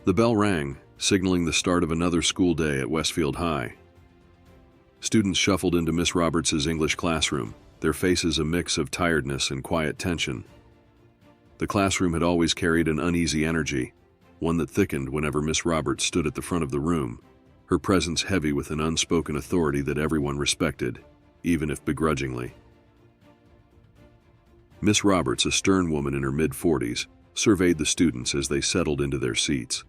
The bell rang, signaling the start of another school day at Westfield High. Students shuffled into Miss Roberts's English classroom, their faces a mix of tiredness and quiet tension. The classroom had always carried an uneasy energy, one that thickened whenever Miss Roberts stood at the front of the room, her presence heavy with an unspoken authority that everyone respected, even if begrudgingly. Miss Roberts, a stern woman in her mid-40s, surveyed the students as they settled into their seats.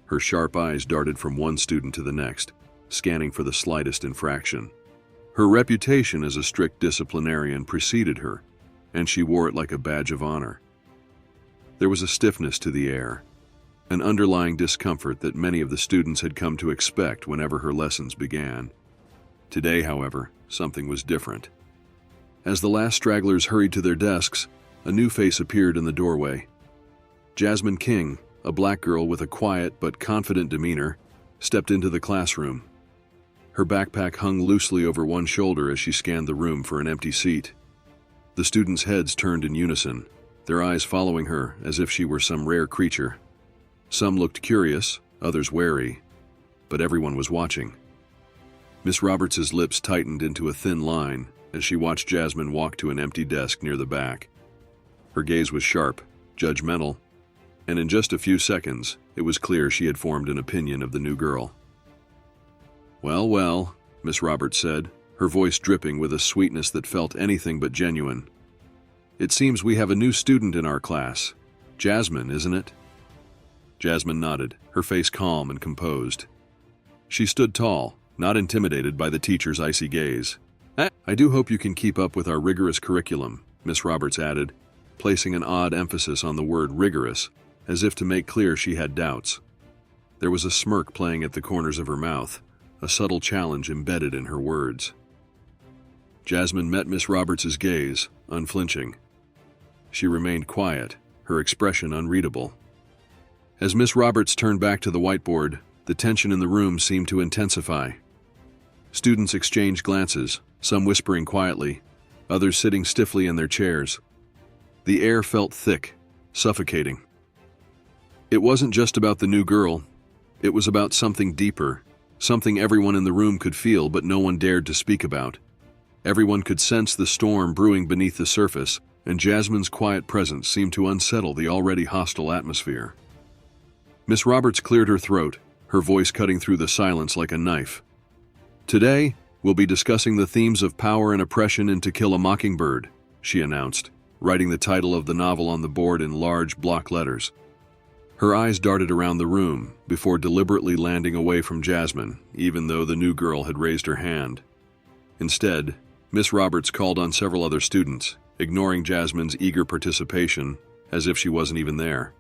Her sharp eyes darted from one student to the next, scanning for the slightest infraction. Her reputation as a strict disciplinarian preceded her, and she wore it like a badge of honor. There was a stiffness to the air, an underlying discomfort that many of the students had come to expect whenever her lessons began. Today, however, something was different. As the last stragglers hurried to their desks, a new face appeared in the doorway. Jasmine King, a black girl with a quiet but confident demeanor, stepped into the classroom. Her backpack hung loosely over one shoulder as she scanned the room for an empty seat. The students' heads turned in unison, their eyes following her as if she were some rare creature. Some looked curious, others wary, but everyone was watching. Miss Roberts's lips tightened into a thin line as she watched Jasmine walk to an empty desk near the back. Her gaze was sharp, judgmental, and in just a few seconds, it was clear she had formed an opinion of the new girl. "Well, well," Miss Roberts said, her voice dripping with a sweetness that felt anything but genuine. "It seems we have a new student in our class. Jasmine, isn't it?" Jasmine nodded, her face calm and composed. She stood tall, not intimidated by the teacher's icy gaze. "I do hope you can keep up with our rigorous curriculum," Miss Roberts added, placing an odd emphasis on the word rigorous, as if to make clear she had doubts. There was a smirk playing at the corners of her mouth, a subtle challenge embedded in her words. Jasmine met Miss Roberts's gaze, unflinching. She remained quiet, her expression unreadable. As Miss Roberts turned back to the whiteboard, the tension in the room seemed to intensify. Students exchanged glances, some whispering quietly, others sitting stiffly in their chairs. The air felt thick, suffocating. It wasn't just about the new girl. It was about something deeper, something everyone in the room could feel but no one dared to speak about. Everyone could sense the storm brewing beneath the surface, and Jasmine's quiet presence seemed to unsettle the already hostile atmosphere. Miss Roberts cleared her throat, her voice cutting through the silence like a knife. "Today, we'll be discussing the themes of power and oppression in To Kill a Mockingbird," she announced, writing the title of the novel on the board in large block letters. Her eyes darted around the room before deliberately landing away from Jasmine, even though the new girl had raised her hand. Instead, Miss Roberts called on several other students, ignoring Jasmine's eager participation as if she wasn't even there.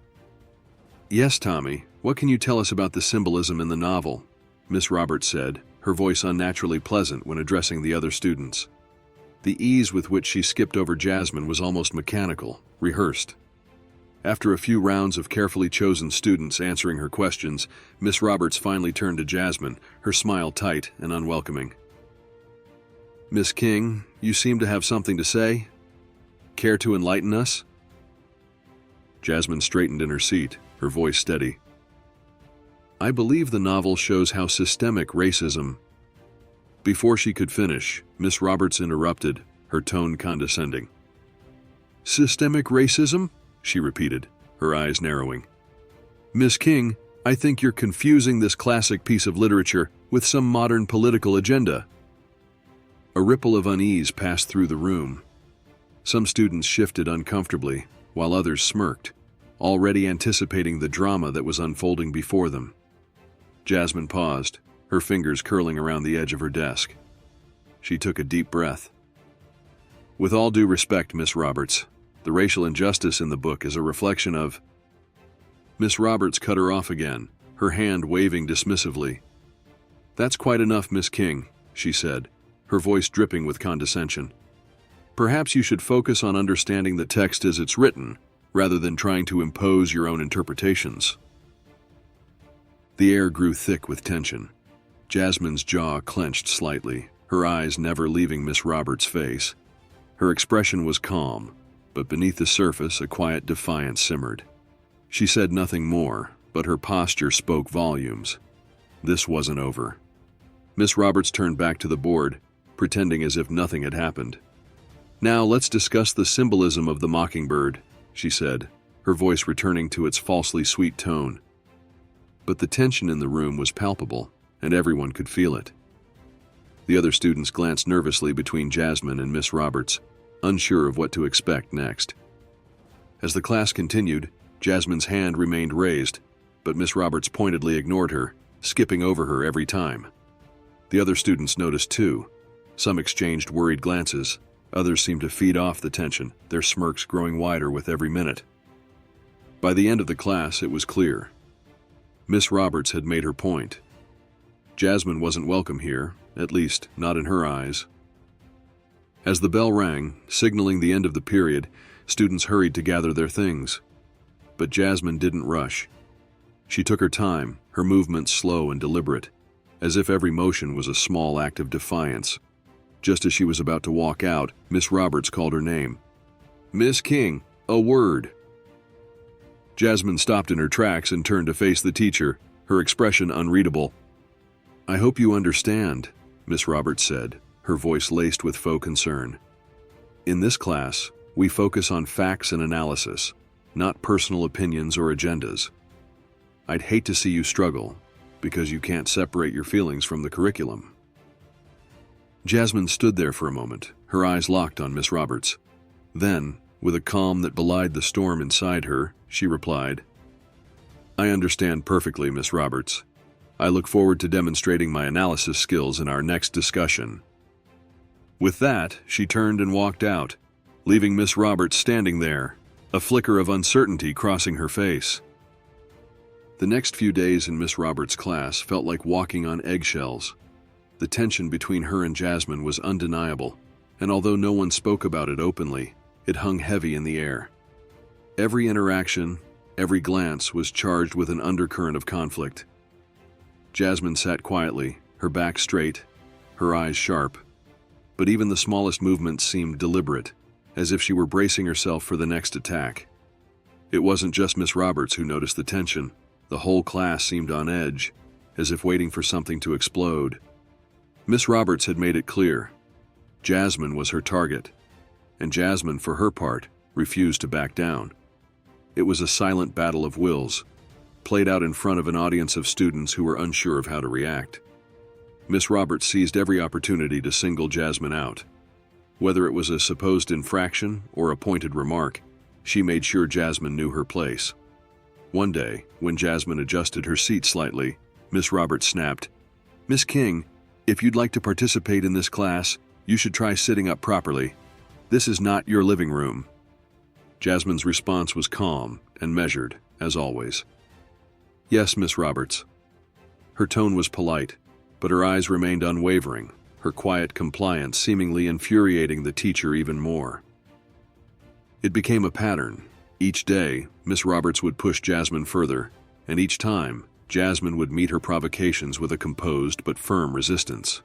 "Yes, Tommy, what can you tell us about the symbolism in the novel?" Miss Roberts said, her voice unnaturally pleasant when addressing the other students. The ease with which she skipped over Jasmine was almost mechanical, rehearsed. After a few rounds of carefully chosen students answering her questions, Miss Roberts finally turned to Jasmine, her smile tight and unwelcoming. "Miss King, you seem to have something to say? Care to enlighten us?" Jasmine straightened in her seat, her voice steady. "I believe the novel shows how systemic racism—" Before she could finish, Miss Roberts interrupted, her tone condescending. "Systemic racism?" she repeated, her eyes narrowing. "Miss King, I think you're confusing this classic piece of literature with some modern political agenda." A ripple of unease passed through the room. Some students shifted uncomfortably, while others smirked, already anticipating the drama that was unfolding before them. Jasmine paused, her fingers curling around the edge of her desk. She took a deep breath. "With all due respect, Miss Roberts, the racial injustice in the book is a reflection of—" Miss Roberts cut her off again, her hand waving dismissively. "That's quite enough, Miss King," she said, her voice dripping with condescension. "Perhaps you should focus on understanding the text as it's written, rather than trying to impose your own interpretations." The air grew thick with tension. Jasmine's jaw clenched slightly, her eyes never leaving Miss Roberts' face. Her expression was calm, but beneath the surface a quiet defiance simmered. She said nothing more, but her posture spoke volumes. This wasn't over. Miss Roberts turned back to the board, pretending as if nothing had happened. "Now let's discuss the symbolism of the mockingbird," she said, her voice returning to its falsely sweet tone. But the tension in the room was palpable, and everyone could feel it. The other students glanced nervously between Jasmine and Miss Roberts, unsure of what to expect next. As the class continued, Jasmine's hand remained raised, but Miss Roberts pointedly ignored her, skipping over her every time. The other students noticed too. Some exchanged worried glances, others seemed to feed off the tension, their smirks growing wider with every minute. By the end of the class, it was clear. Miss Roberts had made her point. Jasmine wasn't welcome here, at least not in her eyes. As the bell rang, signaling the end of the period, students hurried to gather their things. But Jasmine didn't rush. She took her time, her movements slow and deliberate, as if every motion was a small act of defiance. Just as she was about to walk out, Miss Roberts called her name. "Miss King, a word." Jasmine stopped in her tracks and turned to face the teacher, her expression unreadable. "I hope you understand," Miss Roberts said, her voice laced with faux concern. "In this class, we focus on facts and analysis, not personal opinions or agendas. I'd hate to see you struggle, because you can't separate your feelings from the curriculum." Jasmine stood there for a moment, her eyes locked on Miss Roberts. Then, with a calm that belied the storm inside her, she replied, "I understand perfectly, Miss Roberts. I look forward to demonstrating my analysis skills in our next discussion." With that, she turned and walked out, leaving Miss Roberts standing there, a flicker of uncertainty crossing her face. The next few days in Miss Roberts' class felt like walking on eggshells. The tension between her and Jasmine was undeniable, and although no one spoke about it openly, it hung heavy in the air. Every interaction, every glance was charged with an undercurrent of conflict. Jasmine sat quietly, her back straight, her eyes sharp, but even the smallest movements seemed deliberate, as if she were bracing herself for the next attack. It wasn't just Miss Roberts who noticed the tension. The whole class seemed on edge, as if waiting for something to explode. Miss Roberts had made it clear. Jasmine was her target, and Jasmine, for her part, refused to back down. It was a silent battle of wills, played out in front of an audience of students who were unsure of how to react. Miss Roberts seized every opportunity to single Jasmine out. Whether it was a supposed infraction or a pointed remark, she made sure Jasmine knew her place. One day, when Jasmine adjusted her seat slightly, Miss Roberts snapped, "Miss King, if you'd like to participate in this class, you should try sitting up properly. This is not your living room." Jasmine's response was calm and measured, as always. "Yes, Miss Roberts." Her tone was polite, but her eyes remained unwavering, her quiet compliance seemingly infuriating the teacher even more. It became a pattern. Each day, Miss Roberts would push Jasmine further, and each time, Jasmine would meet her provocations with a composed but firm resistance.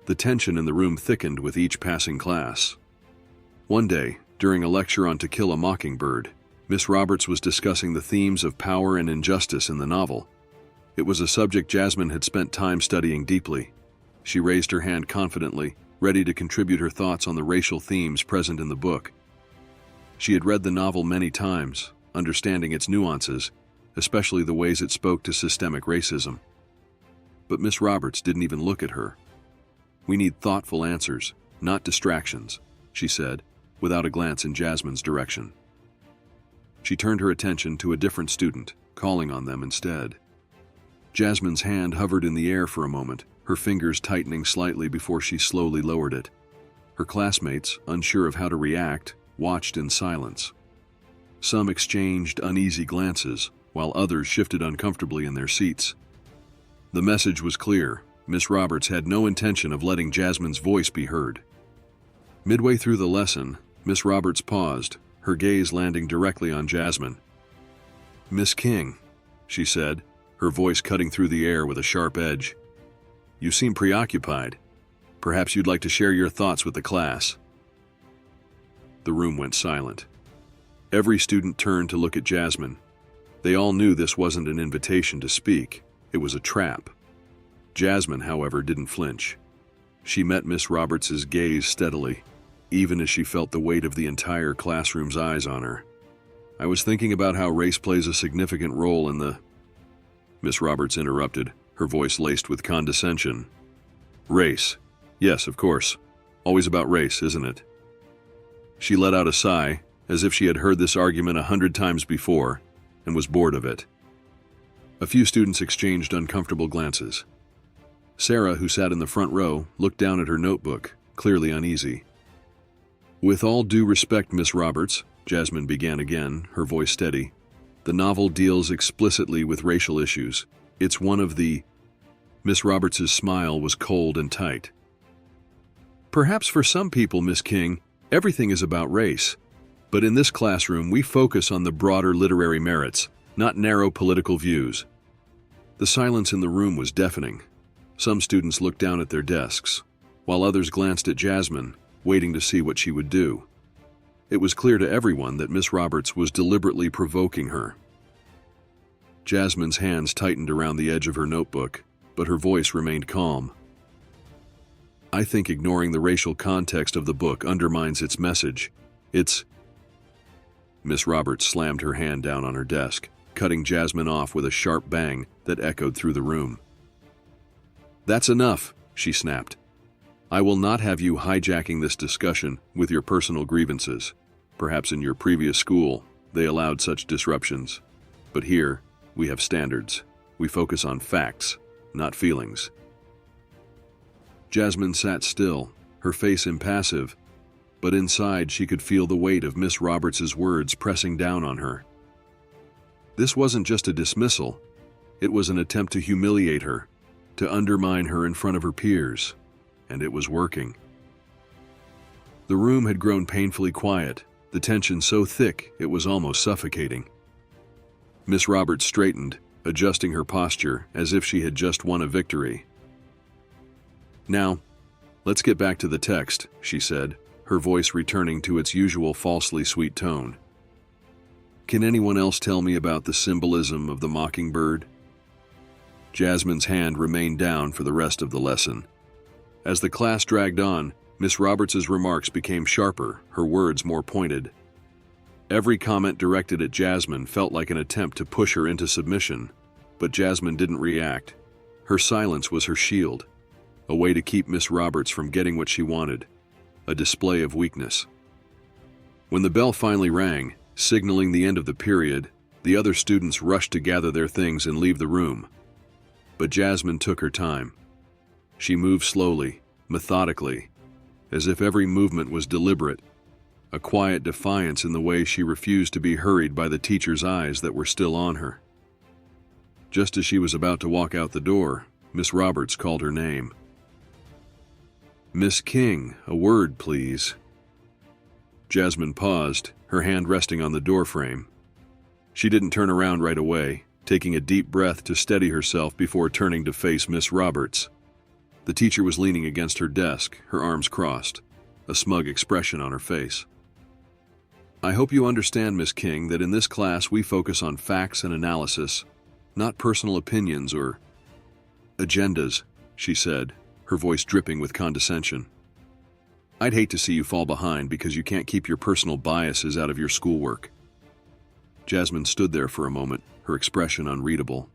The tension in the room thickened with each passing class. One day, during a lecture on To Kill a Mockingbird, Miss Roberts was discussing the themes of power and injustice in the novel. It was a subject Jasmine had spent time studying deeply. She raised her hand confidently, ready to contribute her thoughts on the racial themes present in the book. She had read the novel many times, understanding its nuances, especially the ways it spoke to systemic racism. But Miss Roberts didn't even look at her. "We need thoughtful answers, not distractions," she said, without a glance in Jasmine's direction. She turned her attention to a different student, calling on them instead. Jasmine's hand hovered in the air for a moment, her fingers tightening slightly before she slowly lowered it. Her classmates, unsure of how to react, watched in silence. Some exchanged uneasy glances, while others shifted uncomfortably in their seats. The message was clear. Miss Roberts had no intention of letting Jasmine's voice be heard. Midway through the lesson, Miss Roberts paused, her gaze landing directly on Jasmine. "Miss King," she said, her voice cutting through the air with a sharp edge. "You seem preoccupied. Perhaps you'd like to share your thoughts with the class." The room went silent. Every student turned to look at Jasmine. They all knew this wasn't an invitation to speak, it was a trap. Jasmine, however, didn't flinch. She met Miss Roberts's gaze steadily, even as she felt the weight of the entire classroom's eyes on her. I was thinking about how race plays a significant role in the... Miss Roberts interrupted, her voice laced with condescension. Race. Yes, of course. Always about race, isn't it? She let out a sigh, as if she had heard this argument 100 times before, and was bored of it. A few students exchanged uncomfortable glances. Sarah, who sat in the front row, looked down at her notebook, clearly uneasy. With all due respect, Miss Roberts, Jasmine began again, her voice steady, the novel deals explicitly with racial issues. It's one of the... Miss Roberts's smile was cold and tight. Perhaps for some people, Miss King, everything is about race. But in this classroom, we focus on the broader literary merits, not narrow political views. The silence in the room was deafening. Some students looked down at their desks, while others glanced at Jasmine, waiting to see what she would do. It was clear to everyone that Miss Roberts was deliberately provoking her. Jasmine's hands tightened around the edge of her notebook, but her voice remained calm. I think ignoring the racial context of the book undermines its message. Miss Roberts slammed her hand down on her desk, cutting Jasmine off with a sharp bang that echoed through the room. That's enough, she snapped. I will not have you hijacking this discussion with your personal grievances. Perhaps in your previous school, they allowed such disruptions. But here, we have standards. We focus on facts, not feelings. Jasmine sat still, her face impassive, but inside she could feel the weight of Miss Roberts's words pressing down on her. This wasn't just a dismissal. It was an attempt to humiliate her, to undermine her in front of her peers, and it was working. The room had grown painfully quiet, the tension so thick it was almost suffocating. Miss Roberts straightened, adjusting her posture as if she had just won a victory. Now, let's get back to the text, she said, her voice returning to its usual falsely sweet tone. Can anyone else tell me about the symbolism of the mockingbird? Jasmine's hand remained down for the rest of the lesson. As the class dragged on, Miss Roberts's remarks became sharper, her words more pointed. Every comment directed at Jasmine felt like an attempt to push her into submission, but Jasmine didn't react. Her silence was her shield, a way to keep Miss Roberts from getting what she wanted, a display of weakness. When the bell finally rang, signaling the end of the period, the other students rushed to gather their things and leave the room. But Jasmine took her time. She moved slowly, methodically, as if every movement was deliberate, a quiet defiance in the way she refused to be hurried by the teacher's eyes that were still on her. Just as she was about to walk out the door, Miss Roberts called her name. Miss King, a word, please. Jasmine paused, her hand resting on the doorframe. She didn't turn around right away, taking a deep breath to steady herself before turning to face Miss Roberts. The teacher was leaning against her desk, her arms crossed, a smug expression on her face. I hope you understand, Miss King, that in this class we focus on facts and analysis, not personal opinions or agendas, she said, her voice dripping with condescension. I'd hate to see you fall behind because you can't keep your personal biases out of your schoolwork. Jasmine stood there for a moment, her expression unreadable.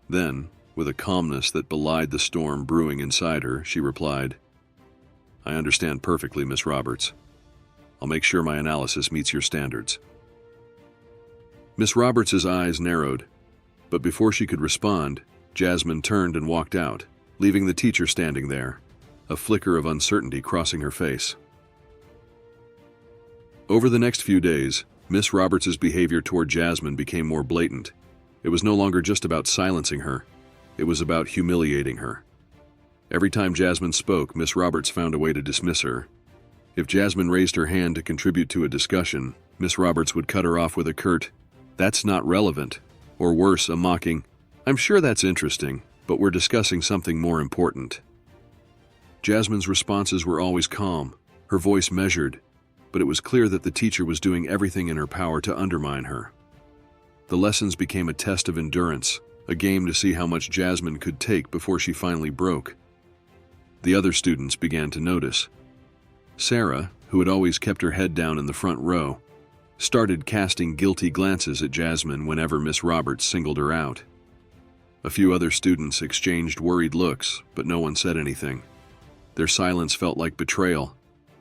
Then, with a calmness that belied the storm brewing inside her, she replied, I understand perfectly, Miss Roberts. I'll make sure my analysis meets your standards. Miss Roberts's eyes narrowed, but before she could respond, Jasmine turned and walked out, leaving the teacher standing there, a flicker of uncertainty crossing her face. Over the next few days, Miss Roberts's behavior toward Jasmine became more blatant. It was no longer just about silencing her. It was about humiliating her. Every time Jasmine spoke, Miss Roberts found a way to dismiss her. If Jasmine raised her hand to contribute to a discussion, Miss Roberts would cut her off with a curt, "That's not relevant," or worse, a mocking, "I'm sure that's interesting, but we're discussing something more important." Jasmine's responses were always calm, her voice measured, but it was clear that the teacher was doing everything in her power to undermine her. The lessons became a test of endurance, a game to see how much Jasmine could take before she finally broke. The other students began to notice. Sarah, who had always kept her head down in the front row, started casting guilty glances at Jasmine whenever Miss Roberts singled her out. A few other students exchanged worried looks, but no one said anything. Their silence felt like betrayal,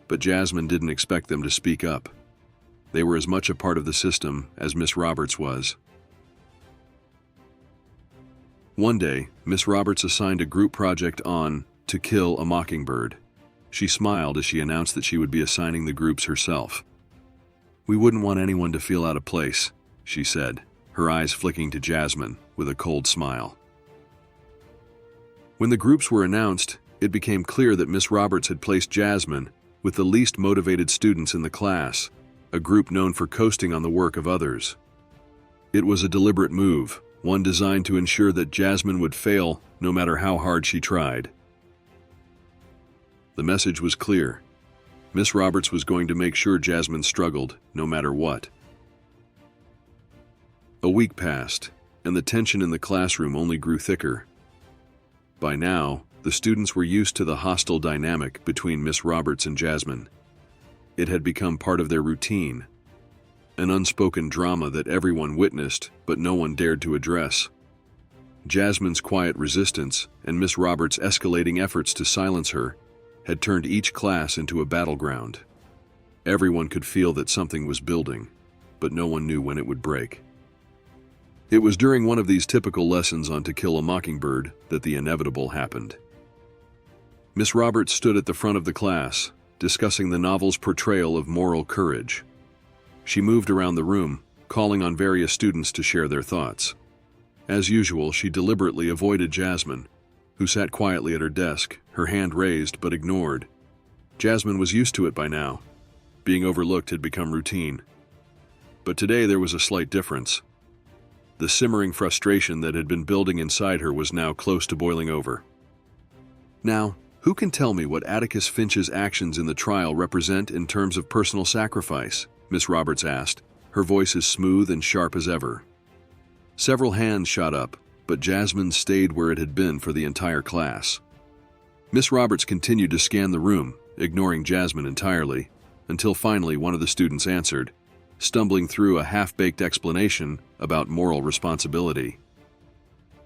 but Jasmine didn't expect them to speak up. They were as much a part of the system as Miss Roberts was. One day, Miss Roberts assigned a group project on To Kill a Mockingbird. She smiled as she announced that she would be assigning the groups herself. "We wouldn't want anyone to feel out of place," she said, her eyes flicking to Jasmine with a cold smile. When the groups were announced, it became clear that Miss Roberts had placed Jasmine with the least motivated students in the class, a group known for coasting on the work of others. It was a deliberate move, one designed to ensure that Jasmine would fail no matter how hard she tried. The message was clear. Miss Roberts was going to make sure Jasmine struggled, no matter what. A week passed, and the tension in the classroom only grew thicker. By now, the students were used to the hostile dynamic between Miss Roberts and Jasmine. It had become part of their routine, an unspoken drama that everyone witnessed but no one dared to address. Jasmine's quiet resistance and Miss Roberts' escalating efforts to silence her had turned each class into a battleground. Everyone could feel that something was building, but no one knew when it would break. It was during one of these typical lessons on To Kill a Mockingbird that the inevitable happened. Miss Roberts stood at the front of the class, discussing the novel's portrayal of moral courage. She moved around the room, calling on various students to share their thoughts. As usual, she deliberately avoided Jasmine, who sat quietly at her desk, her hand raised but ignored. Jasmine was used to it by now. Being overlooked had become routine. But today there was a slight difference. The simmering frustration that had been building inside her was now close to boiling over. "Now, who can tell me what Atticus Finch's actions in the trial represent in terms of personal sacrifice?" Miss Roberts asked, her voice as smooth and sharp as ever. Several hands shot up, but Jasmine stayed where it had been for the entire class. Miss Roberts continued to scan the room, ignoring Jasmine entirely, until finally one of the students answered, stumbling through a half-baked explanation about moral responsibility.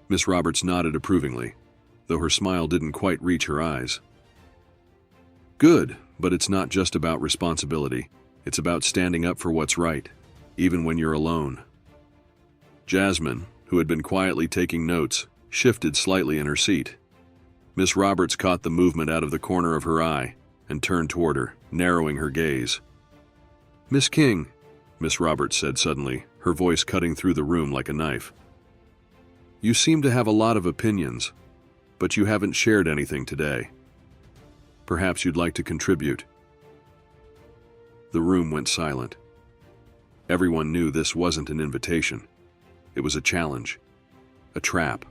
Miss Roberts nodded approvingly, though her smile didn't quite reach her eyes. "Good, but it's not just about responsibility. It's about standing up for what's right, even when you're alone." Jasmine, who had been quietly taking notes, shifted slightly in her seat. Miss Roberts caught the movement out of the corner of her eye and turned toward her, narrowing her gaze. "Miss King," Miss Roberts said suddenly, her voice cutting through the room like a knife. "You seem to have a lot of opinions, but you haven't shared anything today. Perhaps you'd like to contribute." The room went silent. Everyone knew this wasn't an invitation. It was a challenge, a trap.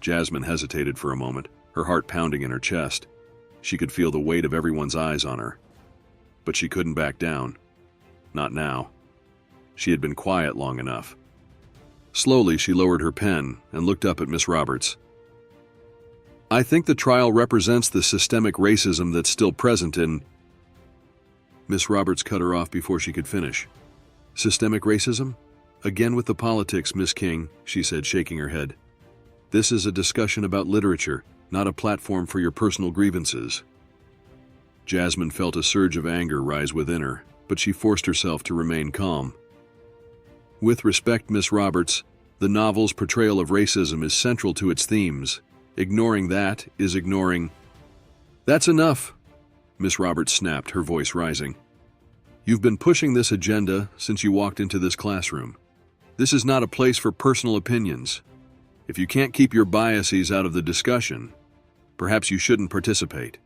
Jasmine hesitated for a moment, her heart pounding in her chest. She could feel the weight of everyone's eyes on her. But she couldn't back down. Not now. She had been quiet long enough. Slowly, she lowered her pen and looked up at Miss Roberts. "I think the trial represents the systemic racism that's still present in—" Miss Roberts cut her off before she could finish. "Systemic racism? Again with the politics, Miss King," she said, shaking her head. "This is a discussion about literature, not a platform for your personal grievances." Jasmine felt a surge of anger rise within her, but she forced herself to remain calm. "With respect, Miss Roberts, the novel's portrayal of racism is central to its themes. Ignoring that is ignoring—" "That's enough," Miss Roberts snapped, her voice rising. "You've been pushing this agenda since you walked into this classroom. This is not a place for personal opinions. If you can't keep your biases out of the discussion, perhaps you shouldn't participate."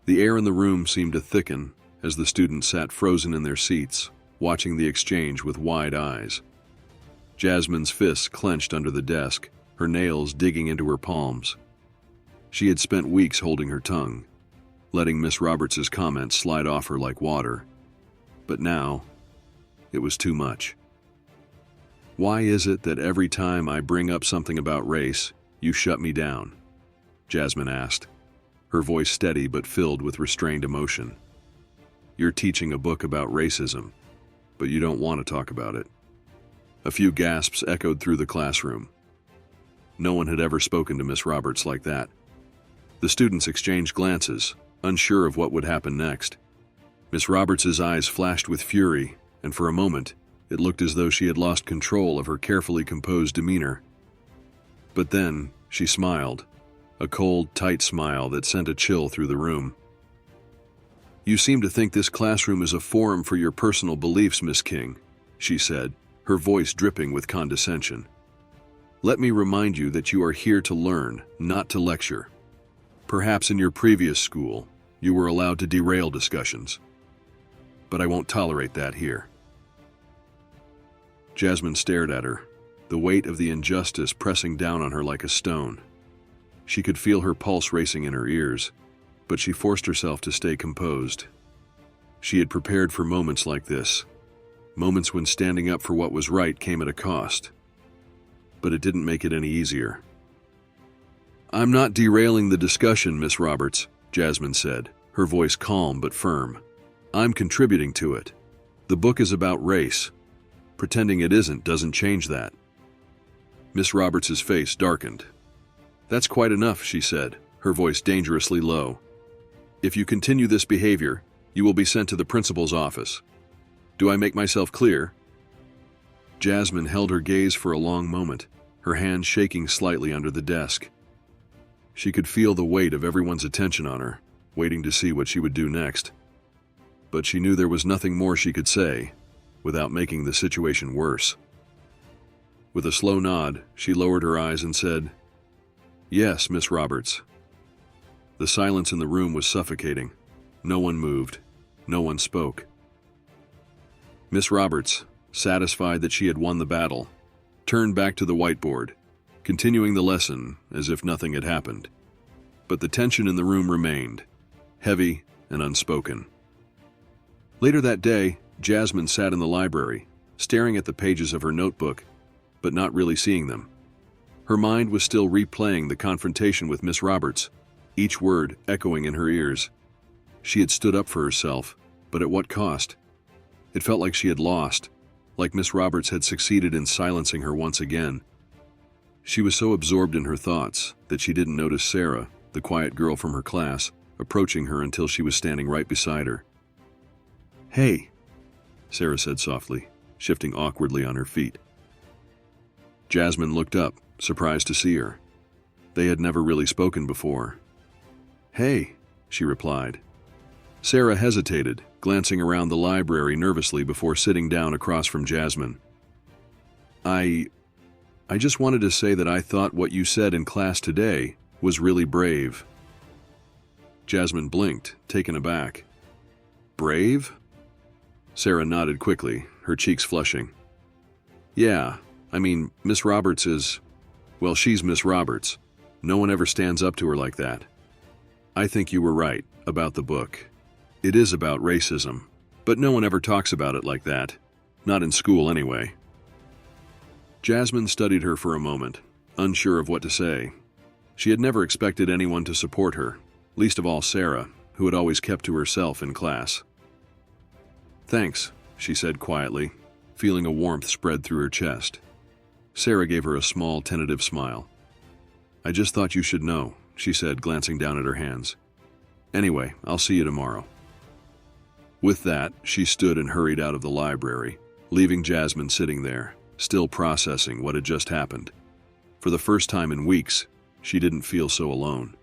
The air in the room seemed to thicken as the students sat frozen in their seats, watching the exchange with wide eyes. Jasmine's fists clenched under the desk, her nails digging into her palms. She had spent weeks holding her tongue, letting Miss Roberts's comments slide off her like water. But now, it was too much. Why is it that every time I bring up something about race, you shut me down? Jasmine asked, her voice steady but filled with restrained emotion. You're teaching a book about racism, but you don't want to talk about it. A few gasps echoed through the classroom. No one had ever spoken to Miss Roberts like that. The students exchanged glances, unsure of what would happen next. Miss Roberts's eyes flashed with fury, and for a moment, it looked as though she had lost control of her carefully composed demeanor. But then, she smiled, a cold, tight smile that sent a chill through the room. You seem to think this classroom is a forum for your personal beliefs, Miss King, she said, her voice dripping with condescension. Let me remind you that you are here to learn, not to lecture. Perhaps in your previous school, you were allowed to derail discussions. But I won't tolerate that here. Jasmine stared at her, the weight of the injustice pressing down on her like a stone. She could feel her pulse racing in her ears, but she forced herself to stay composed. She had prepared for moments like this, moments when standing up for what was right came at a cost. But it didn't make it any easier. I'm not derailing the discussion, Miss Roberts, Jasmine said, her voice calm but firm. I'm contributing to it. The book is about race. Pretending it isn't doesn't change that. Miss Roberts's face darkened. That's quite enough, she said, her voice dangerously low. If you continue this behavior, you will be sent to the principal's office. Do I make myself clear? Jasmine held her gaze for a long moment, her hands shaking slightly under the desk. She could feel the weight of everyone's attention on her, waiting to see what she would do next. But she knew there was nothing more she could say, without making the situation worse. With a slow nod, she lowered her eyes and said, Yes, Miss Roberts. The silence in the room was suffocating. No one moved. No one spoke. Miss Roberts, satisfied that she had won the battle, turned back to the whiteboard, continuing the lesson as if nothing had happened. But the tension in the room remained, heavy and unspoken. Later that day, Jasmine sat in the library, staring at the pages of her notebook, but not really seeing them. Her mind was still replaying the confrontation with Miss Roberts, each word echoing in her ears. She had stood up for herself, but at what cost? It felt like she had lost, like Miss Roberts had succeeded in silencing her once again. She was so absorbed in her thoughts that she didn't notice Sarah, the quiet girl from her class, approaching her until she was standing right beside her. Hey, Sarah said softly, shifting awkwardly on her feet. Jasmine looked up, surprised to see her. They had never really spoken before. Hey, she replied. Sarah hesitated, glancing around the library nervously before sitting down across from Jasmine. I just wanted to say that I thought what you said in class today was really brave. Jasmine blinked, taken aback. Brave? Sarah nodded quickly, her cheeks flushing. Yeah, I mean, Miss Roberts is... Well, she's Miss Roberts. No one ever stands up to her like that. I think you were right about the book. It is about racism, but no one ever talks about it like that. Not in school, anyway. Jasmine studied her for a moment, unsure of what to say. She had never expected anyone to support her, least of all Sarah, who had always kept to herself in class. Thanks, she said quietly, feeling a warmth spread through her chest. Sarah gave her a small, tentative smile. I just thought you should know, she said, glancing down at her hands. Anyway, I'll see you tomorrow. With that, she stood and hurried out of the library, leaving Jasmine sitting there, still processing what had just happened. For the first time in weeks, she didn't feel so alone.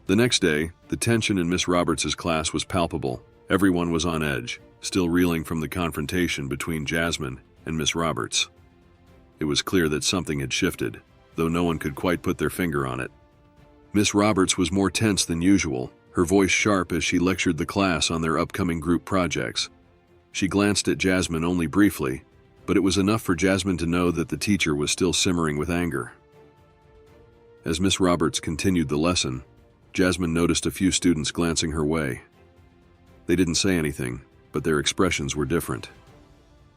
The next day, the tension in Miss Roberts's class was palpable. Everyone was on edge, still reeling from the confrontation between Jasmine and Miss Roberts. It was clear that something had shifted, though no one could quite put their finger on it. Miss Roberts was more tense than usual, her voice sharp as she lectured the class on their upcoming group projects. She glanced at Jasmine only briefly, but it was enough for Jasmine to know that the teacher was still simmering with anger. As Miss Roberts continued the lesson, Jasmine noticed a few students glancing her way. They didn't say anything, but their expressions were different.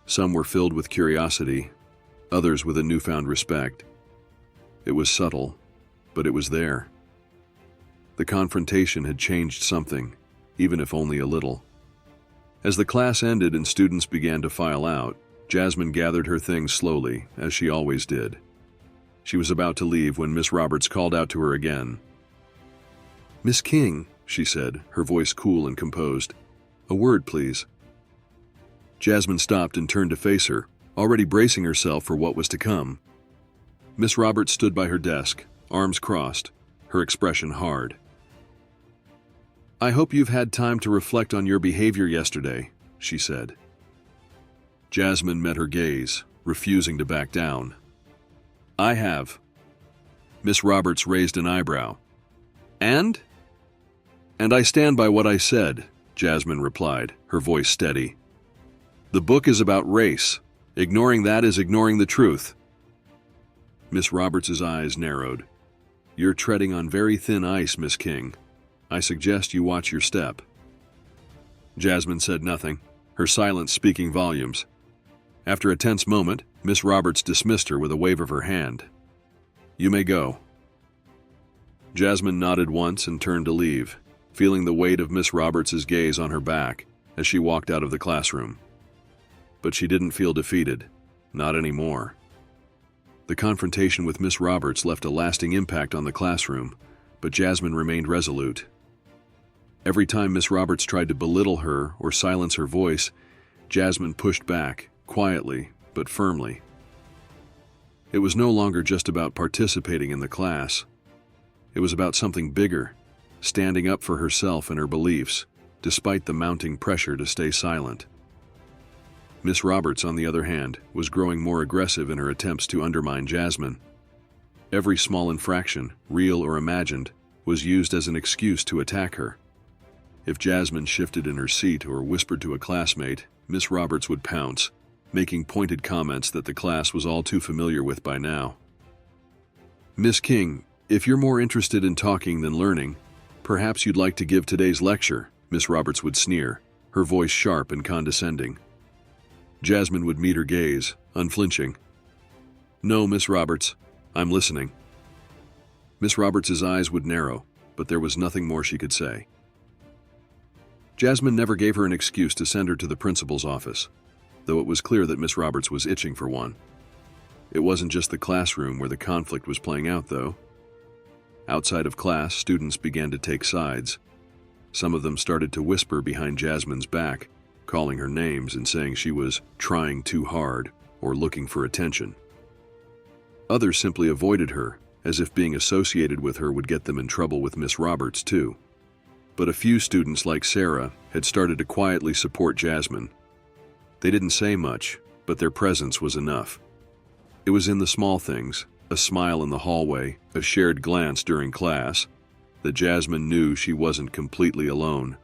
Some were filled with curiosity, others with a newfound respect. It was subtle, but it was there. The confrontation had changed something, even if only a little. As the class ended and students began to file out, Jasmine gathered her things slowly, as she always did. She was about to leave when Miss Roberts called out to her again. "Miss King," she said, her voice cool and composed. "A word, please." Jasmine stopped and turned to face her, already bracing herself for what was to come. Miss Roberts stood by her desk, arms crossed, her expression hard. "I hope you've had time to reflect on your behavior yesterday," she said. Jasmine met her gaze, refusing to back down. "I have." Miss Roberts raised an eyebrow. "And?" "And I stand by what I said," Jasmine replied, her voice steady. "The book is about race. Ignoring that is ignoring the truth." Miss Roberts' eyes narrowed. "You're treading on very thin ice, Miss King. I suggest you watch your step." Jasmine said nothing, her silence speaking volumes. After a tense moment, Miss Roberts dismissed her with a wave of her hand. "You may go." Jasmine nodded once and turned to leave, feeling the weight of Miss Roberts' gaze on her back as she walked out of the classroom. But she didn't feel defeated, not anymore. The confrontation with Miss Roberts left a lasting impact on the classroom, but Jasmine remained resolute. Every time Miss Roberts tried to belittle her or silence her voice, Jasmine pushed back, quietly but firmly. It was no longer just about participating in the class. It was about something bigger, standing up for herself and her beliefs, despite the mounting pressure to stay silent. Miss Roberts, on the other hand, was growing more aggressive in her attempts to undermine Jasmine. Every small infraction, real or imagined, was used as an excuse to attack her. If Jasmine shifted in her seat or whispered to a classmate, Miss Roberts would pounce, making pointed comments that the class was all too familiar with by now. "Miss King, if you're more interested in talking than learning, perhaps you'd like to give today's lecture," Miss Roberts would sneer, her voice sharp and condescending. Jasmine would meet her gaze, unflinching. "No, Miss Roberts, I'm listening." Miss Roberts' eyes would narrow, but there was nothing more she could say. Jasmine never gave her an excuse to send her to the principal's office, though it was clear that Miss Roberts was itching for one. It wasn't just the classroom where the conflict was playing out, though. Outside of class, students began to take sides. Some of them started to whisper behind Jasmine's back, calling her names and saying she was trying too hard or looking for attention. Others simply avoided her, as if being associated with her would get them in trouble with Miss Roberts, too. But a few students, like Sarah, had started to quietly support Jasmine. They didn't say much, but their presence was enough. It was in the small things, a smile in the hallway, a shared glance during class, that Jasmine knew she wasn't completely alone.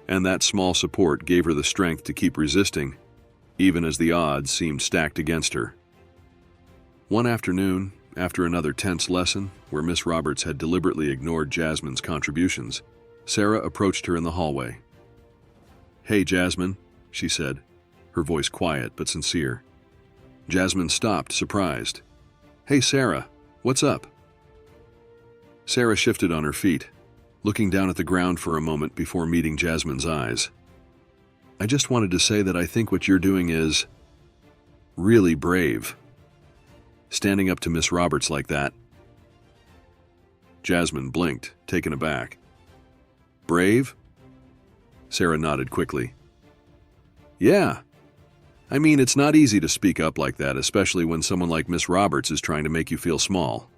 And that small support gave her the strength to keep resisting, even as the odds seemed stacked against her. One afternoon, after another tense lesson, where Miss Roberts had deliberately ignored Jasmine's contributions, Sarah approached her in the hallway. "Hey, Jasmine," she said, her voice quiet but sincere. Jasmine stopped, surprised. "Hey, Sarah, what's up?" Sarah shifted on her feet, looking down at the ground for a moment before meeting Jasmine's eyes. "I just wanted to say that I think what you're doing is really brave. Standing up to Miss Roberts like that." Jasmine blinked, taken aback. "Brave?" Sarah nodded quickly. "Yeah. I mean, it's not easy to speak up like that, especially when someone like Miss Roberts is trying to make you feel small."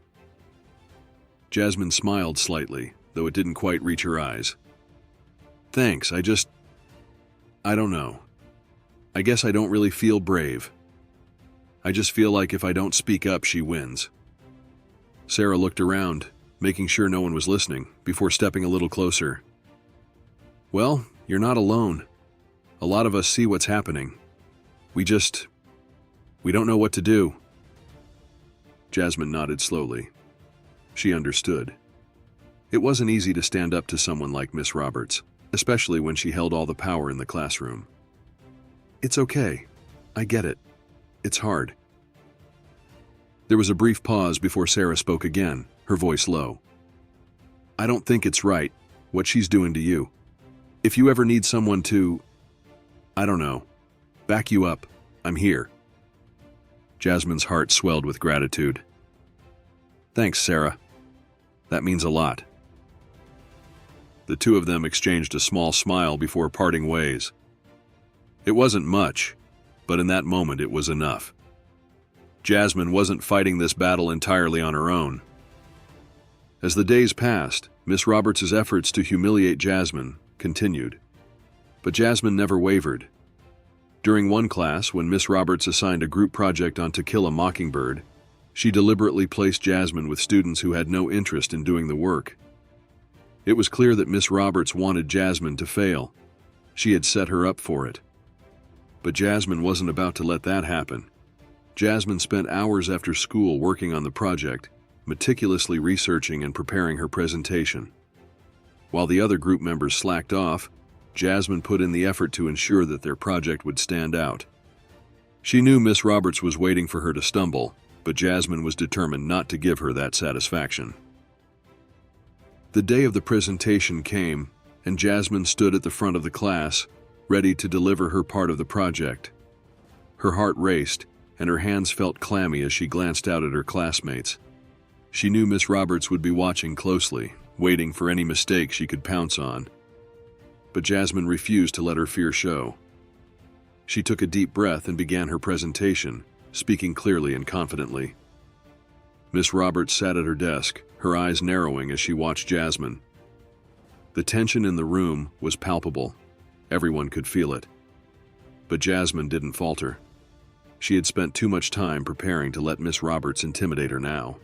Jasmine smiled slightly, though it didn't quite reach her eyes. "Thanks, I don't know. I guess I don't really feel brave. I just feel like if I don't speak up, she wins." Sarah looked around, making sure no one was listening, before stepping a little closer. "Well, you're not alone. A lot of us see what's happening. We don't know what to do." Jasmine nodded slowly. She understood. It wasn't easy to stand up to someone like Miss Roberts, especially when she held all the power in the classroom. "It's okay. I get it. It's hard." There was a brief pause before Sarah spoke again, her voice low. I don't think it's right, what she's doing to you. If you ever need someone to, I don't know, back you up, I'm here. Jasmine's heart swelled with gratitude. Thanks, Sarah. That means a lot. The two of them exchanged a small smile before parting ways. It wasn't much, but in that moment it was enough. Jasmine wasn't fighting this battle entirely on her own. As the days passed, Miss Roberts' efforts to humiliate Jasmine continued. But Jasmine never wavered. During one class, when Miss Roberts assigned a group project on To Kill a Mockingbird, she deliberately placed Jasmine with students who had no interest in doing the work. It was clear that Miss Roberts wanted Jasmine to fail. She had set her up for it. But Jasmine wasn't about to let that happen. Jasmine spent hours after school working on the project, meticulously researching and preparing her presentation. While the other group members slacked off, Jasmine put in the effort to ensure that their project would stand out. She knew Miss Roberts was waiting for her to stumble, but Jasmine was determined not to give her that satisfaction. The day of the presentation came, and Jasmine stood at the front of the class, ready to deliver her part of the project. Her heart raced, and her hands felt clammy as she glanced out at her classmates. She knew Miss Roberts would be watching closely, waiting for any mistake she could pounce on. But Jasmine refused to let her fear show. She took a deep breath and began her presentation, speaking clearly and confidently. Miss Roberts sat at her desk, her eyes narrowing as she watched Jasmine. The tension in the room was palpable. Everyone could feel it. But Jasmine didn't falter. She had spent too much time preparing to let Miss Roberts intimidate her now.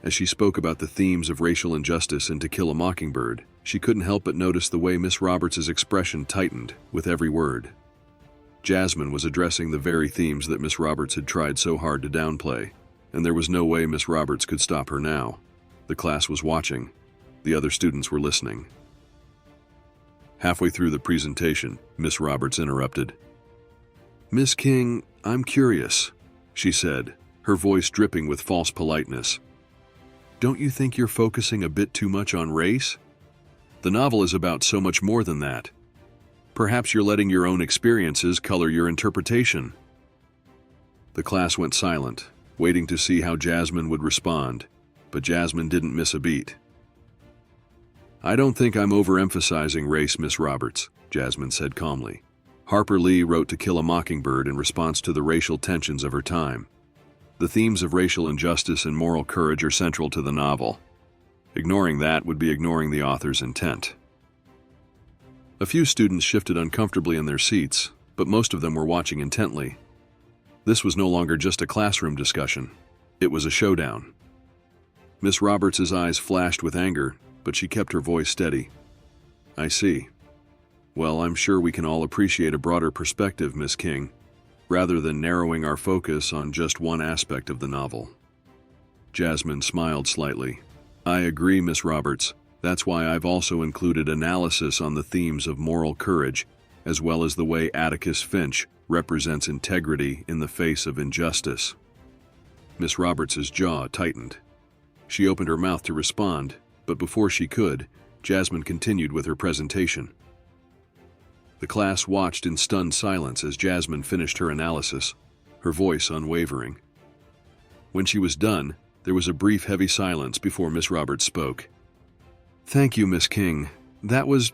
As she spoke about the themes of racial injustice in To Kill a Mockingbird, she couldn't help but notice the way Miss Roberts' expression tightened with every word. Jasmine was addressing the very themes that Miss Roberts had tried so hard to downplay, and there was no way Miss Roberts could stop her now. The class was watching. The other students were listening. Halfway through the presentation, Miss Roberts interrupted. Miss King, I'm curious, she said, her voice dripping with false politeness. Don't you think you're focusing a bit too much on race? The novel is about so much more than that. Perhaps you're letting your own experiences color your interpretation. The class went silent, waiting to see how Jasmine would respond, but Jasmine didn't miss a beat. I don't think I'm overemphasizing race, Miss Roberts, Jasmine said calmly. Harper Lee wrote To Kill a Mockingbird in response to the racial tensions of her time. The themes of racial injustice and moral courage are central to the novel. Ignoring that would be ignoring the author's intent. A few students shifted uncomfortably in their seats, but most of them were watching intently. This was no longer just a classroom discussion. It was a showdown. Miss Roberts' eyes flashed with anger, but she kept her voice steady. I see. Well, I'm sure we can all appreciate a broader perspective, Miss King, rather than narrowing our focus on just one aspect of the novel. Jasmine smiled slightly. I agree, Miss Roberts. That's why I've also included analysis on the themes of moral courage, as well as the way Atticus Finch represents integrity in the face of injustice. Miss Roberts' jaw tightened. She opened her mouth to respond, but before she could, Jasmine continued with her presentation. The class watched in stunned silence as Jasmine finished her analysis, her voice unwavering. When she was done, there was a brief, heavy silence before Miss Roberts spoke. Thank you, Miss King. That was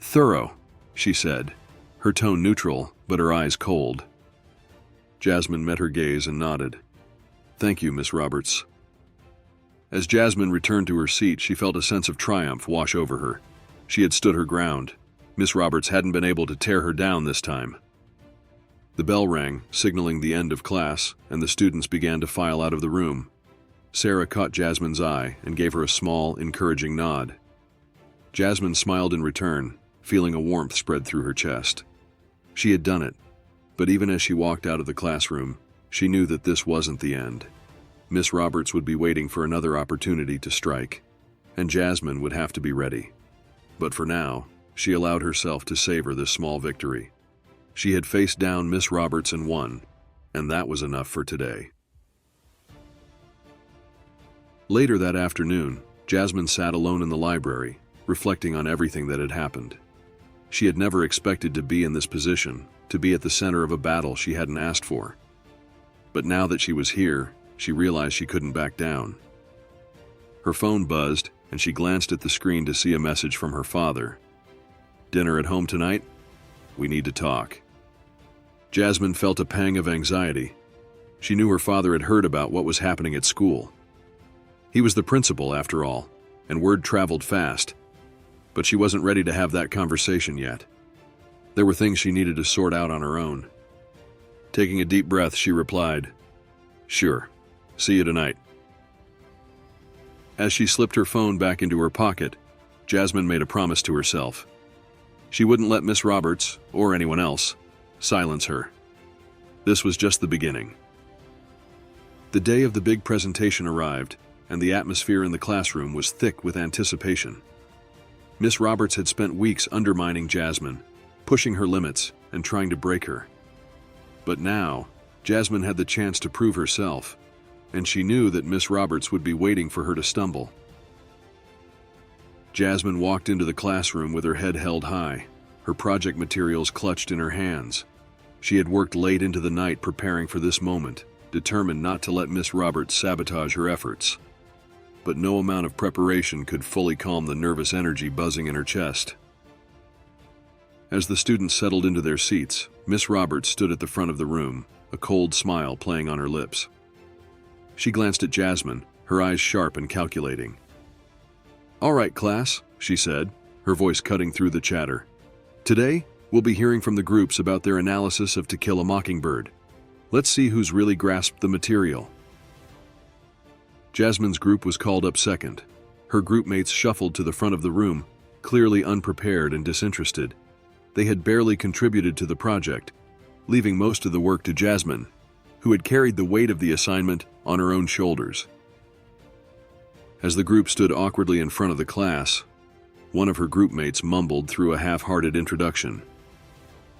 thorough, she said, her tone neutral, but her eyes cold. Jasmine met her gaze and nodded. Thank you, Miss Roberts. As Jasmine returned to her seat, she felt a sense of triumph wash over her. She had stood her ground. Miss Roberts hadn't been able to tear her down this time. The bell rang, signaling the end of class, and the students began to file out of the room. Sarah caught Jasmine's eye and gave her a small, encouraging nod. Jasmine smiled in return, feeling a warmth spread through her chest. She had done it, but even as she walked out of the classroom, she knew that this wasn't the end. Miss Roberts would be waiting for another opportunity to strike, and Jasmine would have to be ready. But for now, she allowed herself to savor this small victory. She had faced down Miss Roberts and won, and that was enough for today. Later that afternoon, Jasmine sat alone in the library, reflecting on everything that had happened. She had never expected to be in this position, to be at the center of a battle she hadn't asked for. But now that she was here, she realized she couldn't back down. Her phone buzzed, and she glanced at the screen to see a message from her father. "Dinner at home tonight? We need to talk." Jasmine felt a pang of anxiety. She knew her father had heard about what was happening at school. He was the principal, after all, and word traveled fast. But she wasn't ready to have that conversation yet. There were things she needed to sort out on her own. Taking a deep breath, she replied, "Sure. See you tonight." As she slipped her phone back into her pocket, Jasmine made a promise to herself. She wouldn't let Miss Roberts, or anyone else, silence her. This was just the beginning. The day of the big presentation arrived, and the atmosphere in the classroom was thick with anticipation. Miss Roberts had spent weeks undermining Jasmine, pushing her limits and trying to break her. But now, Jasmine had the chance to prove herself, and she knew that Miss Roberts would be waiting for her to stumble. Jasmine walked into the classroom with her head held high, her project materials clutched in her hands. She had worked late into the night preparing for this moment, determined not to let Miss Roberts sabotage her efforts. But no amount of preparation could fully calm the nervous energy buzzing in her chest. As the students settled into their seats, Miss Roberts stood at the front of the room, a cold smile playing on her lips. She glanced at Jasmine, her eyes sharp and calculating. "All right, class," she said, her voice cutting through the chatter. "Today, we'll be hearing from the groups about their analysis of To Kill a Mockingbird. Let's see who's really grasped the material." Jasmine's group was called up second. Her group mates shuffled to the front of the room, clearly unprepared and disinterested. They had barely contributed to the project, leaving most of the work to Jasmine, who had carried the weight of the assignment on her own shoulders. As the group stood awkwardly in front of the class, one of her group mates mumbled through a half-hearted introduction.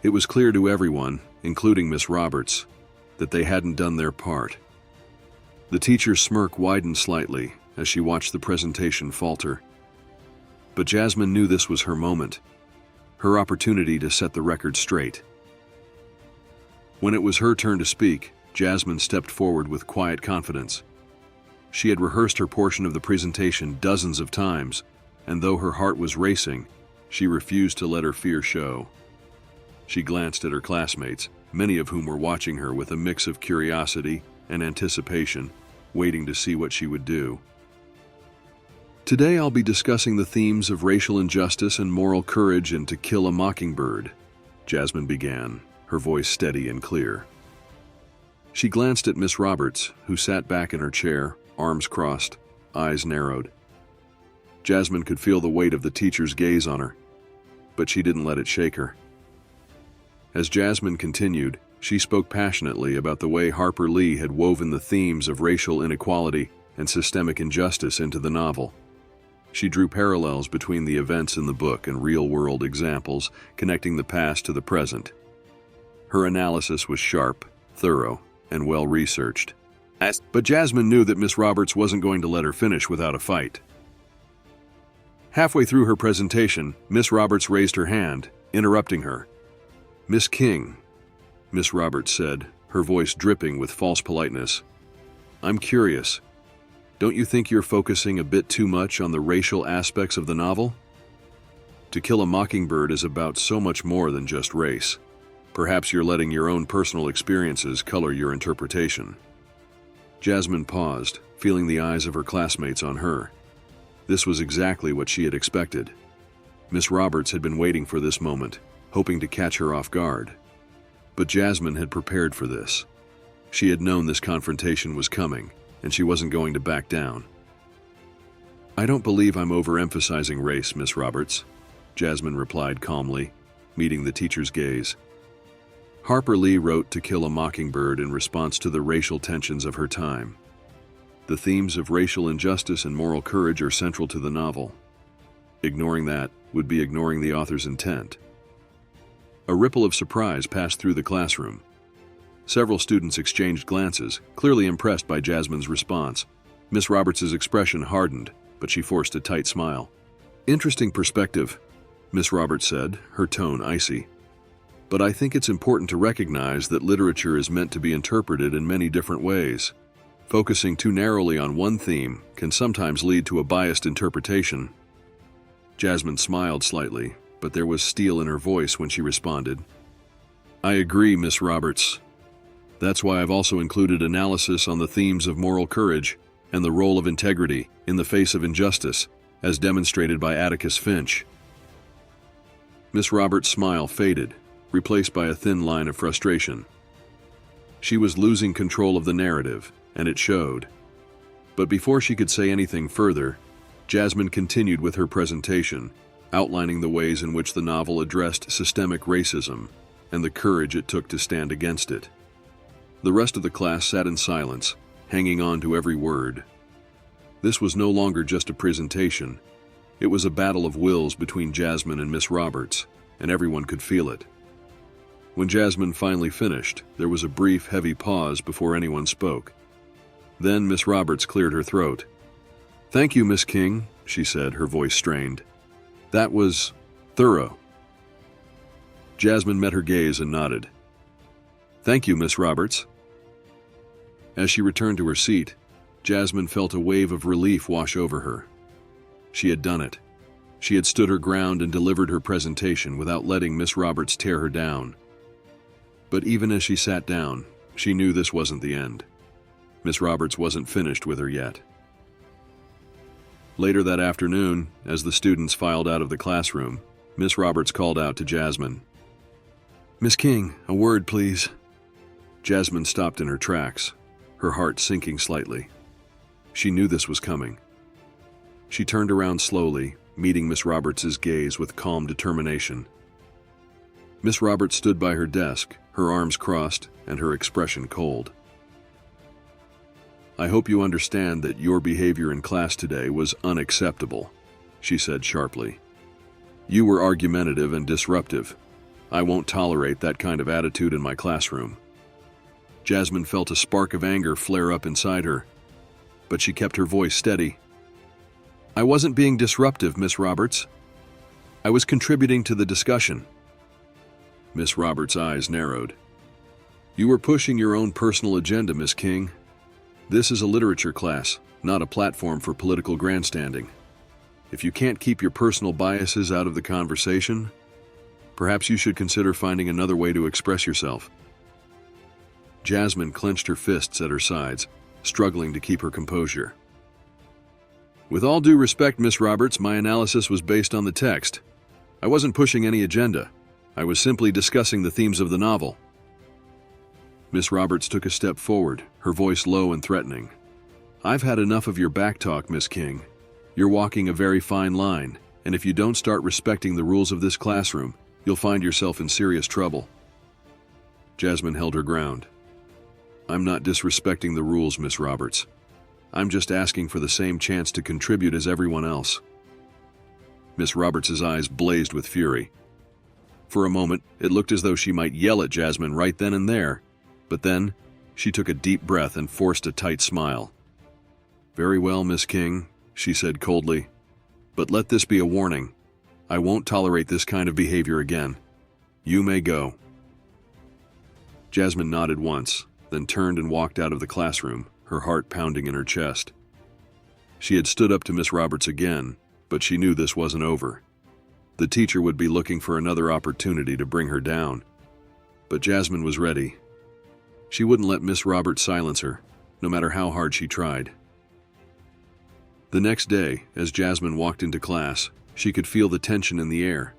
It was clear to everyone, including Miss Roberts, that they hadn't done their part. The teacher's smirk widened slightly as she watched the presentation falter. But Jasmine knew this was her moment, her opportunity to set the record straight. When it was her turn to speak, Jasmine stepped forward with quiet confidence. She had rehearsed her portion of the presentation dozens of times, and though her heart was racing, she refused to let her fear show. She glanced at her classmates, many of whom were watching her with a mix of curiosity and anticipation, waiting to see what she would do. "Today I'll be discussing the themes of racial injustice and moral courage in To Kill a Mockingbird," Jasmine began, her voice steady and clear. She glanced at Miss Roberts, who sat back in her chair, arms crossed, eyes narrowed. Jasmine could feel the weight of the teacher's gaze on her, but she didn't let it shake her. As Jasmine continued, she spoke passionately about the way Harper Lee had woven the themes of racial inequality and systemic injustice into the novel. She drew parallels between the events in the book and real-world examples, connecting the past to the present. Her analysis was sharp, thorough, and well-researched. But Jasmine knew that Miss Roberts wasn't going to let her finish without a fight. Halfway through her presentation, Miss Roberts raised her hand, interrupting her. "Miss King," Miss Roberts said, her voice dripping with false politeness, "I'm curious. Don't you think you're focusing a bit too much on the racial aspects of the novel? To Kill a Mockingbird is about so much more than just race. Perhaps you're letting your own personal experiences color your interpretation." Jasmine paused, feeling the eyes of her classmates on her. This was exactly what she had expected. Miss Roberts had been waiting for this moment, hoping to catch her off guard. But Jasmine had prepared for this. She had known this confrontation was coming, and she wasn't going to back down. "I don't believe I'm overemphasizing race, Miss Roberts," Jasmine replied calmly, meeting the teacher's gaze. Harper Lee wrote To Kill a Mockingbird in response to the racial tensions of her time. The themes of racial injustice and moral courage are central to the novel. Ignoring that would be ignoring the author's intent. A ripple of surprise passed through the classroom. Several students exchanged glances, clearly impressed by Jasmine's response. Miss Roberts's expression hardened, but she forced a tight smile. "Interesting perspective," Miss Roberts said, her tone icy. "But I think it's important to recognize that literature is meant to be interpreted in many different ways. Focusing too narrowly on one theme can sometimes lead to a biased interpretation." Jasmine smiled slightly, but there was steel in her voice when she responded. "I agree, Miss Roberts. That's why I've also included analysis on the themes of moral courage and the role of integrity in the face of injustice, as demonstrated by Atticus Finch." Miss Roberts' smile faded, replaced by a thin line of frustration. She was losing control of the narrative, and it showed. But before she could say anything further, Jasmine continued with her presentation, outlining the ways in which the novel addressed systemic racism and the courage it took to stand against it. The rest of the class sat in silence, hanging on to every word. This was no longer just a presentation. It was a battle of wills between Jasmine and Miss Roberts, and everyone could feel it. When Jasmine finally finished, there was a brief, heavy pause before anyone spoke. Then Miss Roberts cleared her throat. "Thank you, Miss King," she said, her voice strained. "That was thorough." Jasmine met her gaze and nodded. "Thank you, Miss Roberts." As she returned to her seat, Jasmine felt a wave of relief wash over her. She had done it. She had stood her ground and delivered her presentation without letting Miss Roberts tear her down. But even as she sat down, she knew this wasn't the end. Miss Roberts wasn't finished with her yet. Later that afternoon, as the students filed out of the classroom, Miss Roberts called out to Jasmine. "Miss King, a word, please." Jasmine stopped in her tracks, her heart sinking slightly. She knew this was coming. She turned around slowly, meeting Miss Roberts's gaze with calm determination. Miss Roberts stood by her desk, her arms crossed and her expression cold. "I hope you understand that your behavior in class today was unacceptable," she said sharply. "You were argumentative and disruptive. I won't tolerate that kind of attitude in my classroom." Jasmine felt a spark of anger flare up inside her, but she kept her voice steady. "I wasn't being disruptive, Miss Roberts. I was contributing to the discussion." Miss Roberts' eyes narrowed. "You were pushing your own personal agenda, Miss King. This is a literature class, not a platform for political grandstanding. If you can't keep your personal biases out of the conversation, perhaps you should consider finding another way to express yourself." Jasmine clenched her fists at her sides, struggling to keep her composure. "With all due respect, Miss Roberts, my analysis was based on the text. I wasn't pushing any agenda. I was simply discussing the themes of the novel." Miss Roberts took a step forward, her voice low and threatening. "I've had enough of your backtalk, Miss King. You're walking a very fine line, and if you don't start respecting the rules of this classroom, you'll find yourself in serious trouble." Jasmine held her ground. "I'm not disrespecting the rules, Miss Roberts. I'm just asking for the same chance to contribute as everyone else." Miss Roberts's eyes blazed with fury. For a moment, it looked as though she might yell at Jasmine right then and there, but then she took a deep breath and forced a tight smile. "Very well, Miss King," she said coldly, "but let this be a warning. I won't tolerate this kind of behavior again. You may go." Jasmine nodded once, then turned and walked out of the classroom, her heart pounding in her chest. She had stood up to Miss Roberts again, but she knew this wasn't over. The teacher would be looking for another opportunity to bring her down. But Jasmine was ready. She wouldn't let Miss Roberts silence her, no matter how hard she tried. The next day, as Jasmine walked into class, she could feel the tension in the air.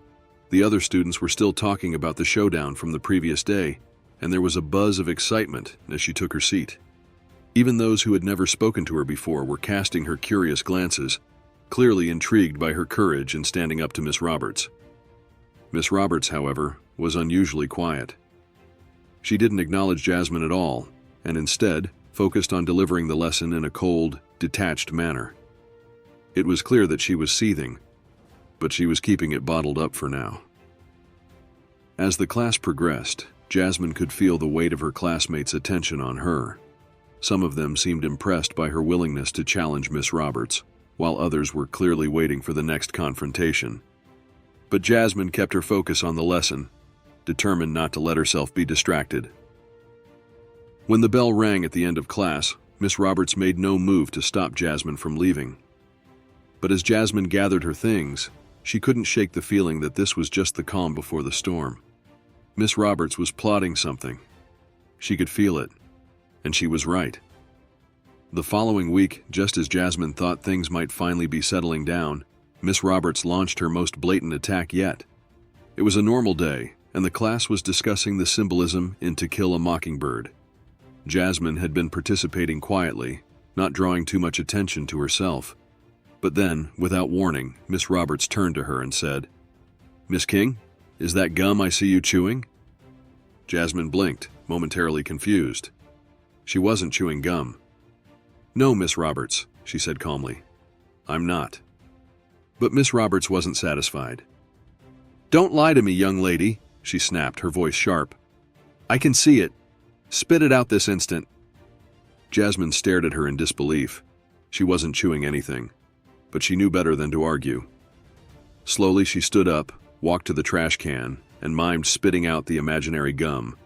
The other students were still talking about the showdown from the previous day, and there was a buzz of excitement as she took her seat. Even those who had never spoken to her before were casting her curious glances, clearly intrigued by her courage in standing up to Miss Roberts. Miss Roberts, however, was unusually quiet. She didn't acknowledge Jasmine at all, and instead focused on delivering the lesson in a cold, detached manner. It was clear that she was seething, but she was keeping it bottled up for now. As the class progressed, Jasmine could feel the weight of her classmates' attention on her. Some of them seemed impressed by her willingness to challenge Miss Roberts, while others were clearly waiting for the next confrontation. But Jasmine kept her focus on the lesson, determined not to let herself be distracted. When the bell rang at the end of class, Miss Roberts made no move to stop Jasmine from leaving. But as Jasmine gathered her things, she couldn't shake the feeling that this was just the calm before the storm. Miss Roberts was plotting something. She could feel it, and she was right. The following week, just as Jasmine thought things might finally be settling down, Miss Roberts launched her most blatant attack yet. It was a normal day, and the class was discussing the symbolism in To Kill a Mockingbird. Jasmine had been participating quietly, not drawing too much attention to herself. But then, without warning, Miss Roberts turned to her and said, "Miss King, is that gum I see you chewing?" Jasmine blinked, momentarily confused. She wasn't chewing gum. "No, Miss Roberts," she said calmly. "I'm not." But Miss Roberts wasn't satisfied. "Don't lie to me, young lady," she snapped, her voice sharp. "I can see it. Spit it out this instant." Jasmine stared at her in disbelief. She wasn't chewing anything, but she knew better than to argue. Slowly she stood up, walked to the trash can, and mimed spitting out the imaginary gum.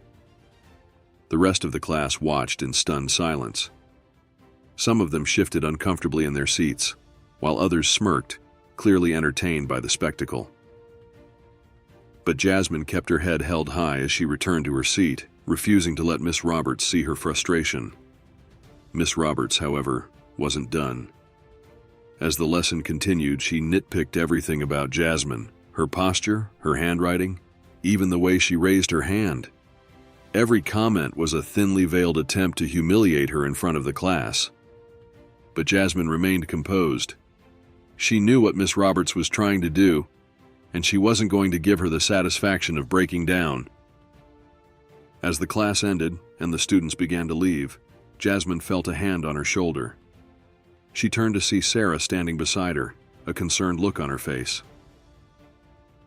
The rest of the class watched in stunned silence. Some of them shifted uncomfortably in their seats, while others smirked, clearly entertained by the spectacle. But Jasmine kept her head held high as she returned to her seat, refusing to let Miss Roberts see her frustration. Miss Roberts, however, wasn't done. As the lesson continued, she nitpicked everything about Jasmine, her posture, her handwriting, even the way she raised her hand. Every comment was a thinly veiled attempt to humiliate her in front of the class. But Jasmine remained composed. She knew what Miss Roberts was trying to do, and she wasn't going to give her the satisfaction of breaking down. As the class ended and the students began to leave, Jasmine felt a hand on her shoulder. She turned to see Sarah standing beside her, a concerned look on her face.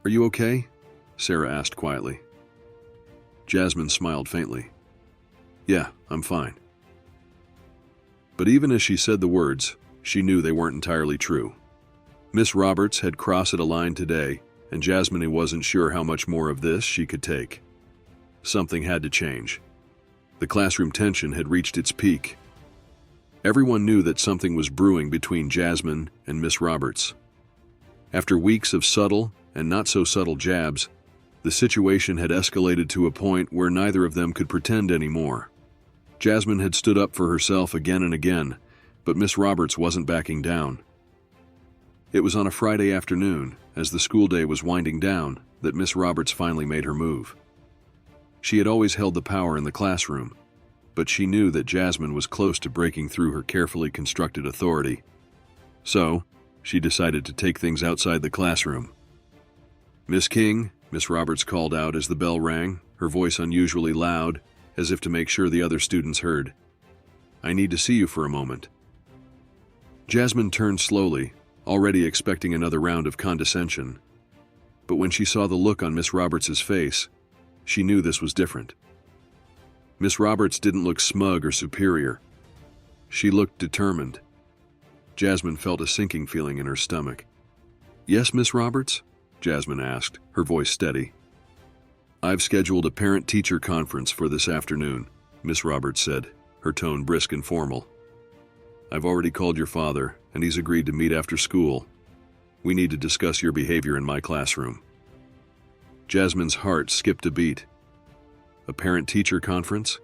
"Are you okay?" Sarah asked quietly. Jasmine smiled faintly. "Yeah, I'm fine." But even as she said the words, she knew they weren't entirely true. Miss Roberts had crossed a line today, and Jasmine wasn't sure how much more of this she could take. Something had to change. The classroom tension had reached its peak. Everyone knew that something was brewing between Jasmine and Miss Roberts. After weeks of subtle and not so subtle jabs, the situation had escalated to a point where neither of them could pretend anymore. Jasmine had stood up for herself again and again, but Miss Roberts wasn't backing down. It was on a Friday afternoon, as the school day was winding down, that Miss Roberts finally made her move. She had always held the power in the classroom, but she knew that Jasmine was close to breaking through her carefully constructed authority. So, she decided to take things outside the classroom. "Miss King," Miss Roberts called out as the bell rang, her voice unusually loud, as if to make sure the other students heard. "I need to see you for a moment." Jasmine turned slowly, already expecting another round of condescension. But when she saw the look on Miss Roberts's face, she knew this was different. Miss Roberts didn't look smug or superior. She looked determined. Jasmine felt a sinking feeling in her stomach. "Yes, Miss Roberts?" Jasmine asked, her voice steady. "I've scheduled a parent-teacher conference for this afternoon," Miss Roberts said, her tone brisk and formal. "I've already called your father, and he's agreed to meet after school. We need to discuss your behavior in my classroom." Jasmine's heart skipped a beat. A parent-teacher conference?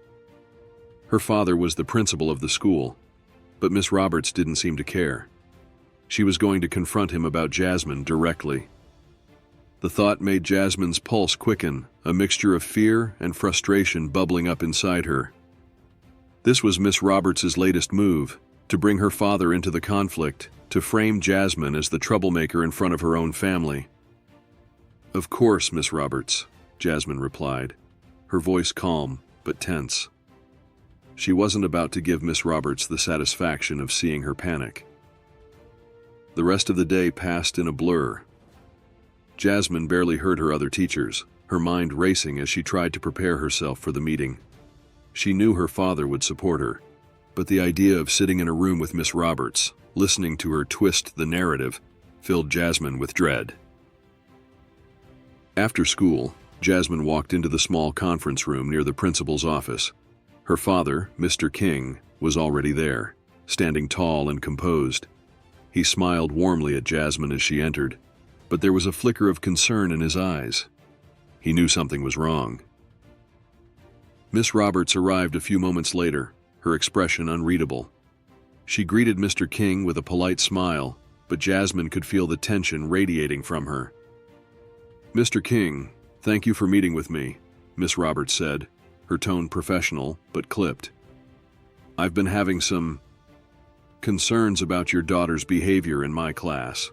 Her father was the principal of the school, but Miss Roberts didn't seem to care. She was going to confront him about Jasmine directly. The thought made Jasmine's pulse quicken, a mixture of fear and frustration bubbling up inside her. This was Miss Roberts's latest move, to bring her father into the conflict, to frame Jasmine as the troublemaker in front of her own family. "Of course, Miss Roberts," Jasmine replied, her voice calm but tense. She wasn't about to give Miss Roberts the satisfaction of seeing her panic. The rest of the day passed in a blur. Jasmine barely heard her other teachers, her mind racing as she tried to prepare herself for the meeting. She knew her father would support her. but the idea of sitting in a room with Miss Roberts, listening to her twist the narrative, filled Jasmine with dread. After school, Jasmine walked into the small conference room near the principal's office. Her father, Mr. King, was already there, standing tall and composed. He smiled warmly at Jasmine as she entered, but there was a flicker of concern in his eyes. He knew something was wrong. Miss Roberts arrived a few moments later, her expression unreadable. She greeted Mr. King with a polite smile, but Jasmine could feel the tension radiating from her. "Mr. King, thank you for meeting with me," Miss Roberts said, her tone professional but clipped. "I've been having some concerns about your daughter's behavior in my class."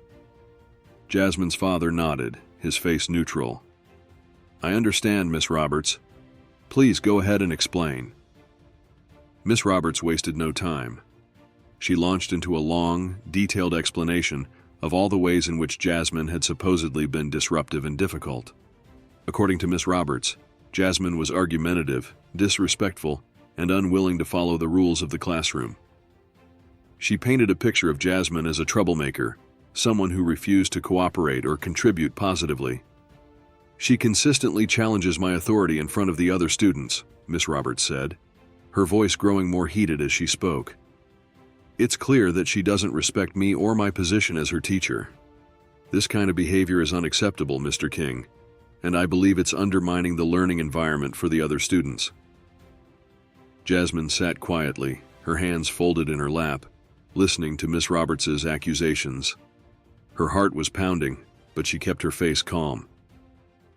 Jasmine's father nodded, his face neutral. "I understand, Miss Roberts. Please go ahead and explain." Miss Roberts wasted no time. She launched into a long, detailed explanation of all the ways in which Jasmine had supposedly been disruptive and difficult. According to Miss Roberts, Jasmine was argumentative, disrespectful, and unwilling to follow the rules of the classroom. She painted a picture of Jasmine as a troublemaker, someone who refused to cooperate or contribute positively. "She consistently challenges my authority in front of the other students," Miss Roberts said, her voice growing more heated as she spoke. "It's clear that she doesn't respect me or my position as her teacher. This kind of behavior is unacceptable, Mr. King, and I believe it's undermining the learning environment for the other students." Jasmine sat quietly, her hands folded in her lap, listening to Miss Roberts's accusations. Her heart was pounding, but she kept her face calm.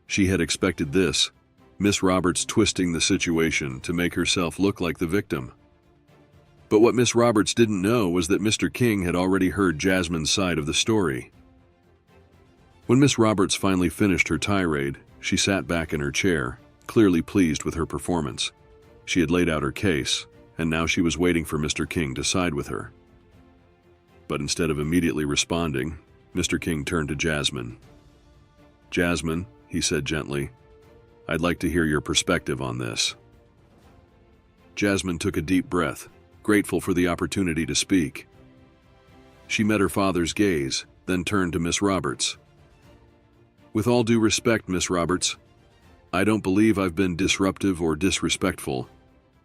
She had expected this, Miss Roberts twisting the situation to make herself look like the victim. But what Miss Roberts didn't know was that Mr. King had already heard Jasmine's side of the story. When Miss Roberts finally finished her tirade, she sat back in her chair, clearly pleased with her performance. She had laid out her case, and now she was waiting for Mr. King to side with her. But instead of immediately responding, Mr. King turned to Jasmine. "Jasmine," he said gently, "I'd like to hear your perspective on this." Jasmine took a deep breath, grateful for the opportunity to speak. She met her father's gaze, then turned to Miss Roberts. "With all due respect, Miss Roberts, I don't believe I've been disruptive or disrespectful.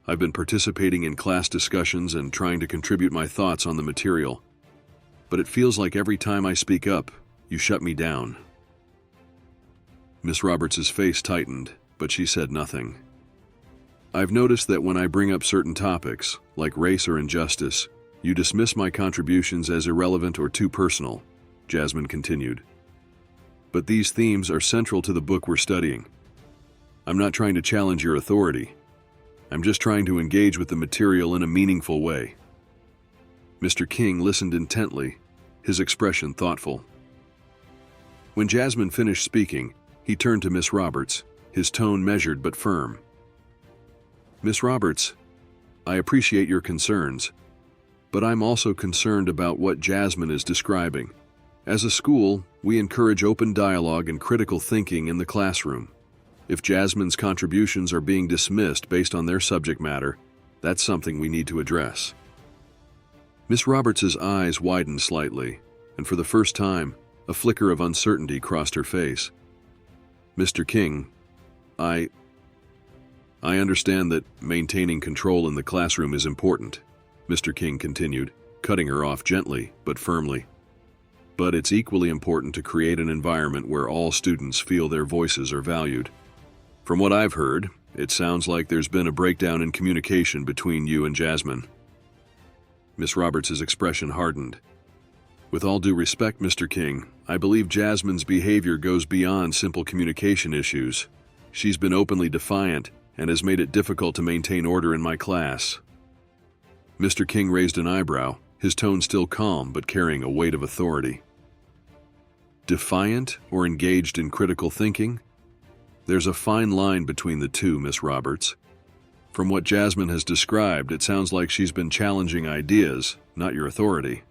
I've been participating in class discussions and trying to contribute my thoughts on the material. But it feels like every time I speak up, you shut me down." Miss Roberts's face tightened, but she said nothing. "I've noticed that when I bring up certain topics, like race or injustice, you dismiss my contributions as irrelevant or too personal," Jasmine continued. "But these themes are central to the book we're studying. I'm not trying to challenge your authority. I'm just trying to engage with the material in a meaningful way." Mr. King listened intently, his expression thoughtful. When Jasmine finished speaking, he turned to Miss Roberts, his tone measured but firm. "Miss Roberts, I appreciate your concerns, but I'm also concerned about what Jasmine is describing. As a school, we encourage open dialogue and critical thinking in the classroom. If Jasmine's contributions are being dismissed based on their subject matter, that's something we need to address." Miss Roberts's eyes widened slightly, and for the first time, a flicker of uncertainty crossed her face. "Mr. King, I understand that maintaining control in the classroom is important," Mr. King continued, cutting her off gently but firmly. "But it's equally important to create an environment where all students feel their voices are valued. From what I've heard, it sounds like there's been a breakdown in communication between you and Jasmine." Miss Roberts's expression hardened. "With all due respect, Mr. King, I believe Jasmine's behavior goes beyond simple communication issues. She's been openly defiant and has made it difficult to maintain order in my class." Mr. King raised an eyebrow, his tone still calm but carrying a weight of authority. "Defiant or engaged in critical thinking? There's a fine line between the two, Miss Roberts. From what Jasmine has described, it sounds like she's been challenging ideas, not your authority."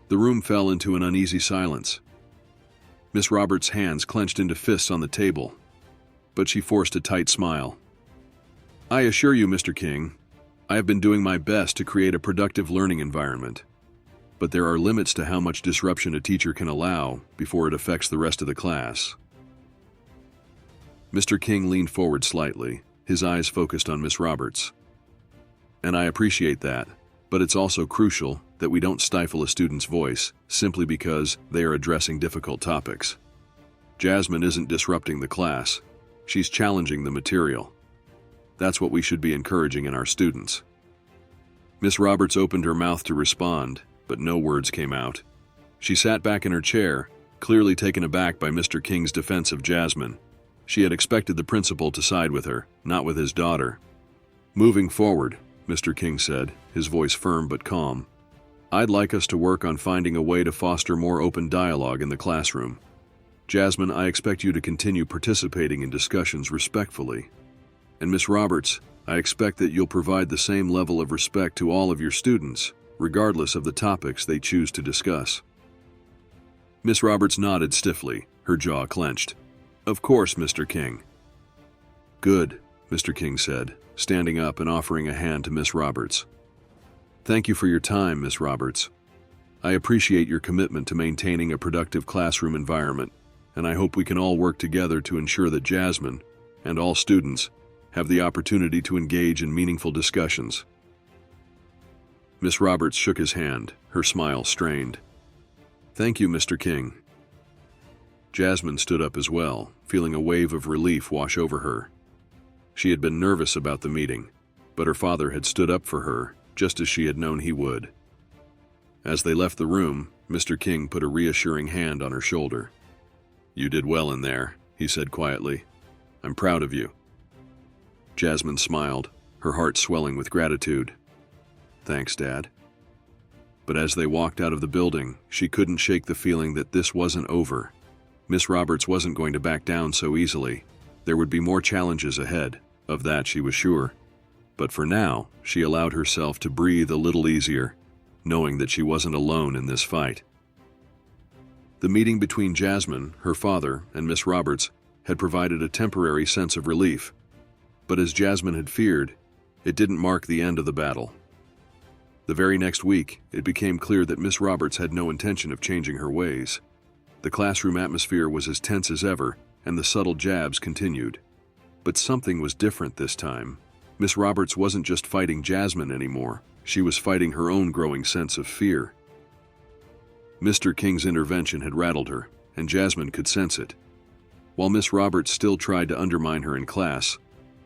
The room fell into an uneasy silence. Miss Roberts' hands clenched into fists on the table, but she forced a tight smile. "I assure you, Mr. King, I have been doing my best to create a productive learning environment, but there are limits to how much disruption a teacher can allow before it affects the rest of the class. Mr. King leaned forward slightly, his eyes focused on Miss Roberts. And I appreciate that, but it's also crucial that we don't stifle a student's voice simply because they are addressing difficult topics. Jasmine isn't disrupting the class, she's challenging the material. That's what we should be encouraging in our students. Miss Roberts opened her mouth to respond, but no words came out. She sat back in her chair, clearly taken aback by Mr. King's defense of Jasmine. She had expected the principal to side with her, not with his daughter. Moving forward, Mr. King said, his voice firm but calm, I'd like us to work on finding a way to foster more open dialogue in the classroom. Jasmine, I expect you to continue participating in discussions respectfully. And Miss Roberts, I expect that you'll provide the same level of respect to all of your students, regardless of the topics they choose to discuss. Miss Roberts nodded stiffly, her jaw clenched. Of course, Mr. King. Good, Mr. King said, standing up and offering a hand to Miss Roberts. Thank you for your time, Miss Roberts. I appreciate your commitment to maintaining a productive classroom environment, and I hope we can all work together to ensure that Jasmine, and all students, have the opportunity to engage in meaningful discussions. Miss Roberts shook his hand, her smile strained. Thank you, Mr. King. Jasmine stood up as well, feeling a wave of relief wash over her. She had been nervous about the meeting, but her father had stood up for her, just as she had known he would. As they left the room, Mr. King put a reassuring hand on her shoulder. You did well in there, he said quietly. I'm proud of you. Jasmine smiled, her heart swelling with gratitude. Thanks, Dad. But as they walked out of the building, she couldn't shake the feeling that this wasn't over. Miss Roberts wasn't going to back down so easily. There would be more challenges ahead, of that she was sure. But for now, she allowed herself to breathe a little easier, knowing that she wasn't alone in this fight. The meeting between Jasmine, her father, and Miss Roberts had provided a temporary sense of relief. But as Jasmine had feared, it didn't mark the end of the battle. The very next week, it became clear that Miss Roberts had no intention of changing her ways. The classroom atmosphere was as tense as ever, and the subtle jabs continued. But something was different this time. Miss Roberts wasn't just fighting Jasmine anymore, she was fighting her own growing sense of fear. Mr. King's intervention had rattled her, and Jasmine could sense it. While Miss Roberts still tried to undermine her in class,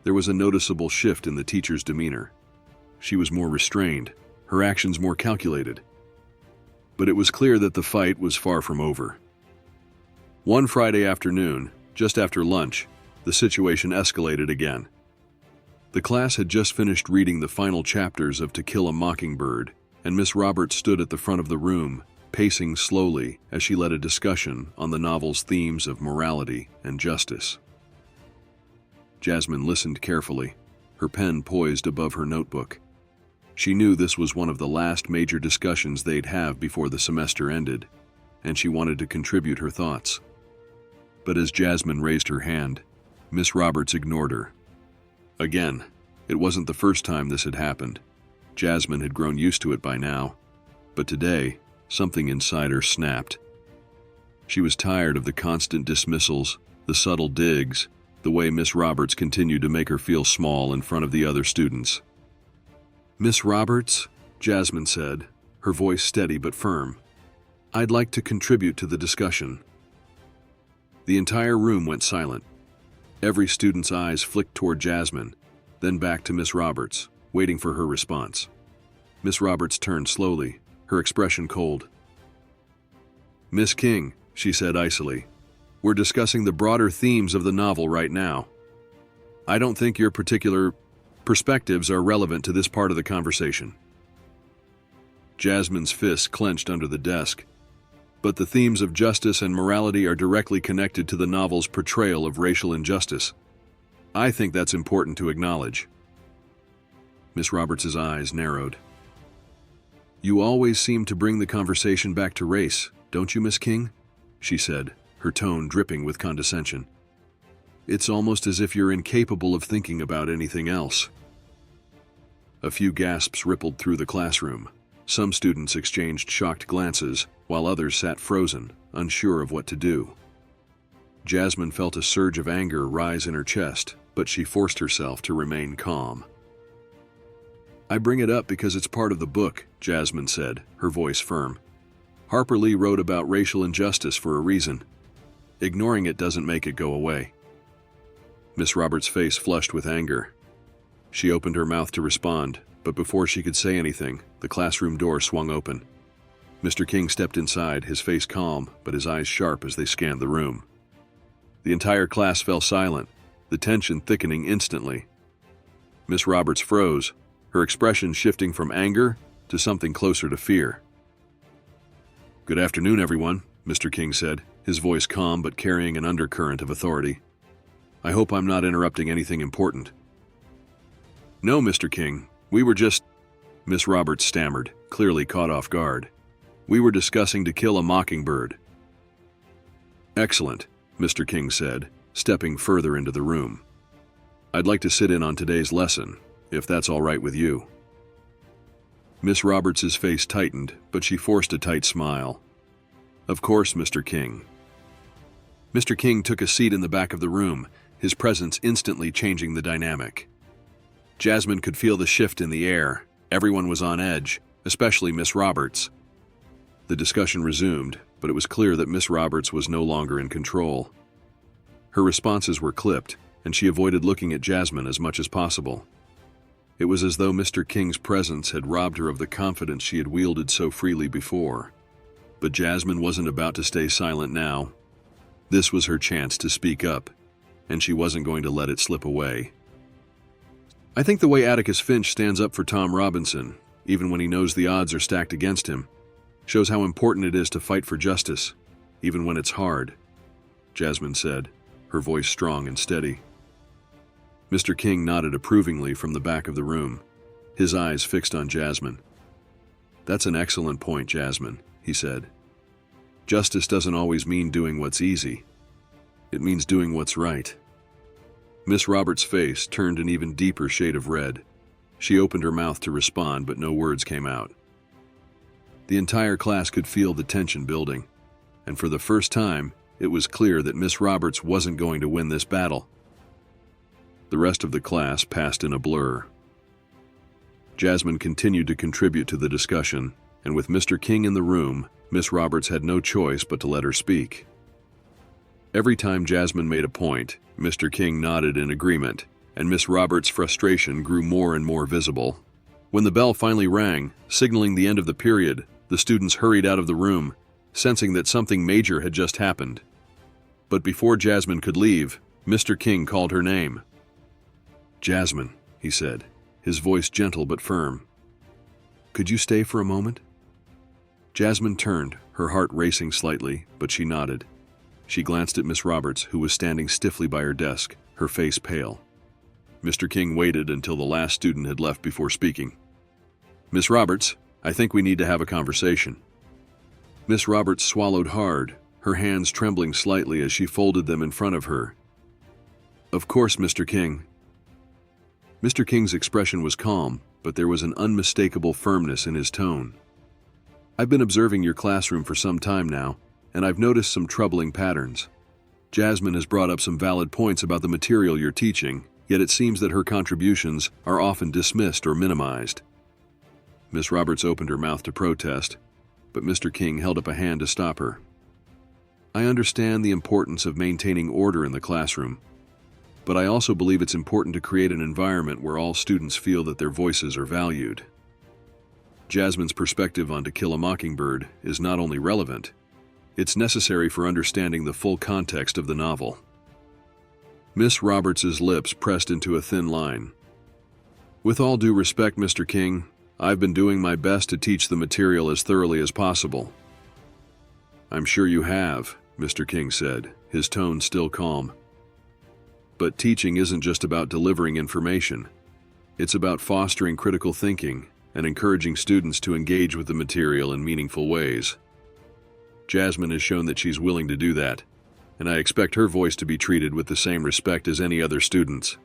there was a noticeable shift in the teacher's demeanor. She was more restrained, her actions more calculated. But it was clear that the fight was far from over. One Friday afternoon, just after lunch, the situation escalated again. The class had just finished reading the final chapters of To Kill a Mockingbird, and Miss Roberts stood at the front of the room, pacing slowly as she led a discussion on the novel's themes of morality and justice. Jasmine listened carefully, her pen poised above her notebook. She knew this was one of the last major discussions they'd have before the semester ended, and she wanted to contribute her thoughts. But as Jasmine raised her hand, Miss Roberts ignored her. Again, it wasn't the first time this had happened. Jasmine had grown used to it by now, but today, something inside her snapped. She was tired of the constant dismissals, the subtle digs, the way Miss Roberts continued to make her feel small in front of the other students. Miss Roberts, Jasmine said, her voice steady but firm, I'd like to contribute to the discussion. The entire room went silent. Every student's eyes flicked toward Jasmine, then back to Miss Roberts, waiting for her response. Miss Roberts turned slowly, her expression cold. Miss King, she said icily, we're discussing the broader themes of the novel right now. I don't think your particular perspectives are relevant to this part of the conversation. Jasmine's fists clenched under the desk. But the themes of justice and morality are directly connected to the novel's portrayal of racial injustice. I think that's important to acknowledge. Miss Roberts' eyes narrowed. You always seem to bring the conversation back to race, don't you, Miss King? She said, her tone dripping with condescension. It's almost as if you're incapable of thinking about anything else. A few gasps rippled through the classroom. Some students exchanged shocked glances, while others sat frozen, unsure of what to do. Jasmine felt a surge of anger rise in her chest, but she forced herself to remain calm. "I bring it up because it's part of the book," Jasmine said, her voice firm. "Harper Lee wrote about racial injustice for a reason. Ignoring it doesn't make it go away." Miss Roberts' face flushed with anger. She opened her mouth to respond, but before she could say anything, the classroom door swung open. Mr. King stepped inside, his face calm, but his eyes sharp as they scanned the room. The entire class fell silent, the tension thickening instantly. Miss Roberts froze, her expression shifting from anger to something closer to fear. "Good afternoon, everyone," Mr. King said, his voice calm but carrying an undercurrent of authority. "I hope I'm not interrupting anything important." "No, Mr. King, we were just—" Miss Roberts stammered, clearly caught off guard. "We were discussing To Kill a Mockingbird." "Excellent," Mr. King said, stepping further into the room. "I'd like to sit in on today's lesson, if that's all right with you." Miss Roberts's face tightened, but she forced a tight smile. "Of course, Mr. King." Mr. King took a seat in the back of the room, his presence instantly changing the dynamic. Jasmine could feel the shift in the air. Everyone was on edge, especially Miss Roberts. The discussion resumed, but it was clear that Miss Roberts was no longer in control. Her responses were clipped, and she avoided looking at Jasmine as much as possible. It was as though Mr. King's presence had robbed her of the confidence she had wielded so freely before. But Jasmine wasn't about to stay silent now. This was her chance to speak up, and she wasn't going to let it slip away. "I think the way Atticus Finch stands up for Tom Robinson, even when he knows the odds are stacked against him, shows how important it is to fight for justice, even when it's hard," Jasmine said, her voice strong and steady. Mr. King nodded approvingly from the back of the room, his eyes fixed on Jasmine. "That's an excellent point, Jasmine," he said. "Justice doesn't always mean doing what's easy. It means doing what's right." Miss Roberts' face turned an even deeper shade of red. She opened her mouth to respond, but no words came out. The entire class could feel the tension building, and for the first time, it was clear that Miss Roberts wasn't going to win this battle. The rest of the class passed in a blur. Jasmine continued to contribute to the discussion, and with Mr. King in the room, Miss Roberts had no choice but to let her speak. Every time Jasmine made a point, Mr. King nodded in agreement, and Miss Roberts' frustration grew more and more visible. When the bell finally rang, signaling the end of the period, the students hurried out of the room, sensing that something major had just happened. But before Jasmine could leave, Mr. King called her name. "Jasmine," he said, his voice gentle but firm. "Could you stay for a moment?" Jasmine turned, her heart racing slightly, but she nodded. She glanced at Miss Roberts, who was standing stiffly by her desk, her face pale. Mr. King waited until the last student had left before speaking. "Miss Roberts, I think we need to have a conversation." Miss Roberts swallowed hard, her hands trembling slightly as she folded them in front of her. "Of course, Mr. King." Mr. King's expression was calm, but there was an unmistakable firmness in his tone. "I've been observing your classroom for some time now, and I've noticed some troubling patterns. Jasmine has brought up some valid points about the material you're teaching, yet it seems that her contributions are often dismissed or minimized." Miss Roberts opened her mouth to protest, but Mr. King held up a hand to stop her. "I understand the importance of maintaining order in the classroom, but I also believe it's important to create an environment where all students feel that their voices are valued. Jasmine's perspective on To Kill a Mockingbird is not only relevant, it's necessary for understanding the full context of the novel." Miss Roberts's lips pressed into a thin line. "With all due respect, Mr. King, I've been doing my best to teach the material as thoroughly as possible." "I'm sure you have," Mr. King said, his tone still calm. "But teaching isn't just about delivering information. It's about fostering critical thinking and encouraging students to engage with the material in meaningful ways. Jasmine has shown that she's willing to do that, and I expect her voice to be treated with the same respect as any other students."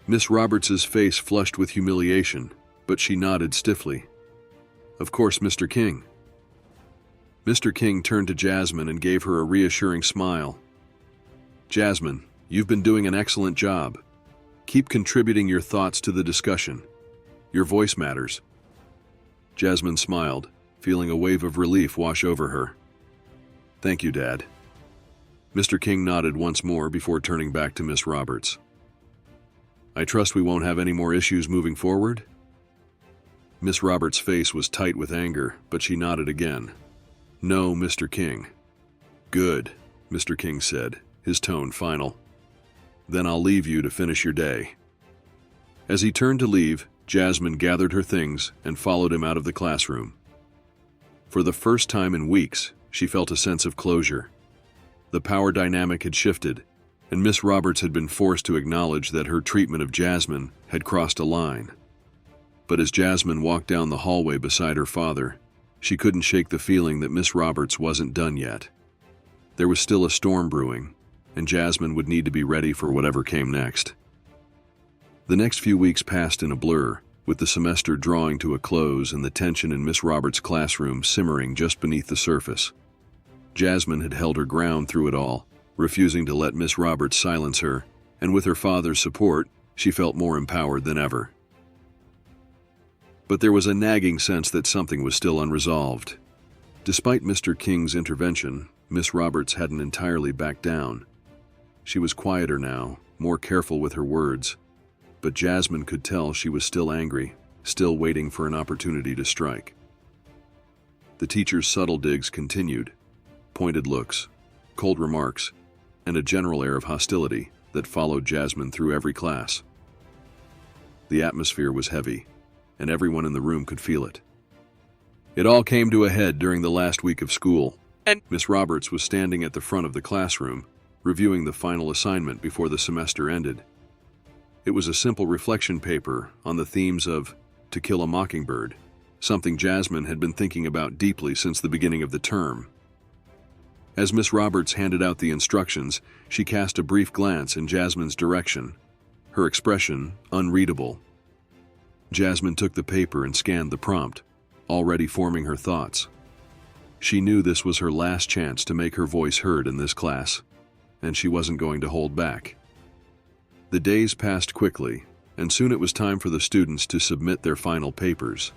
Miss Roberts's face flushed with humiliation, but she nodded stiffly. "Of course, Mr. King." Mr. King turned to Jasmine and gave her a reassuring smile. "Jasmine, you've been doing an excellent job. Keep contributing your thoughts to the discussion. Your voice matters." Jasmine smiled, feeling a wave of relief wash over her. "Thank you, Dad." Mr. King nodded once more before turning back to Miss Roberts. "I trust we won't have any more issues moving forward?" Miss Roberts' face was tight with anger, but she nodded again. "No, Mr. King." "Good," Mr. King said, his tone final. "Then I'll leave you to finish your day." As he turned to leave, Jasmine gathered her things and followed him out of the classroom. For the first time in weeks, she felt a sense of closure. The power dynamic had shifted, and Miss Roberts had been forced to acknowledge that her treatment of Jasmine had crossed a line. But as Jasmine walked down the hallway beside her father, she couldn't shake the feeling that Miss Roberts wasn't done yet. There was still a storm brewing, and Jasmine would need to be ready for whatever came next. The next few weeks passed in a blur, with the semester drawing to a close and the tension in Miss Roberts' classroom simmering just beneath the surface. Jasmine had held her ground through it all, refusing to let Miss Roberts silence her, and with her father's support, she felt more empowered than ever. But there was a nagging sense that something was still unresolved. Despite Mr. King's intervention, Miss Roberts hadn't entirely backed down. She was quieter now, more careful with her words, but Jasmine could tell she was still angry, still waiting for an opportunity to strike. The teacher's subtle digs continued, pointed looks, cold remarks, and a general air of hostility that followed Jasmine through every class. The atmosphere was heavy, and everyone in the room could feel it. It all came to a head during the last week of school, and Miss Roberts was standing at the front of the classroom, reviewing the final assignment before the semester ended. It was a simple reflection paper on the themes of To Kill a Mockingbird, something Jasmine had been thinking about deeply since the beginning of the term. As Miss Roberts handed out the instructions, she cast a brief glance in Jasmine's direction, her expression unreadable. Jasmine took the paper and scanned the prompt, already forming her thoughts. She knew this was her last chance to make her voice heard in this class, and she wasn't going to hold back. The days passed quickly, and soon it was time for the students to submit their final papers.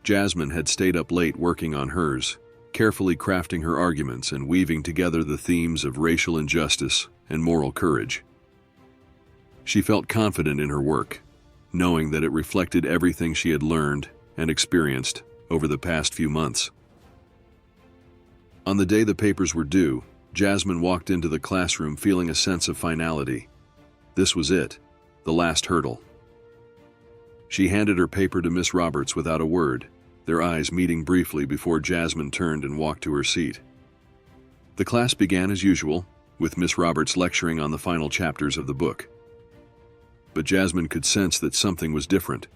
Jasmine had stayed up late working on hers, carefully crafting her arguments and weaving together the themes of racial injustice and moral courage. She felt confident in her work, knowing that it reflected everything she had learned and experienced over the past few months. On the day the papers were due, Jasmine walked into the classroom feeling a sense of finality. This was it, the last hurdle. She handed her paper to Miss Roberts without a word, their eyes meeting briefly before Jasmine turned and walked to her seat. The class began as usual, with Miss Roberts lecturing on the final chapters of the book. But Jasmine could sense that something was different.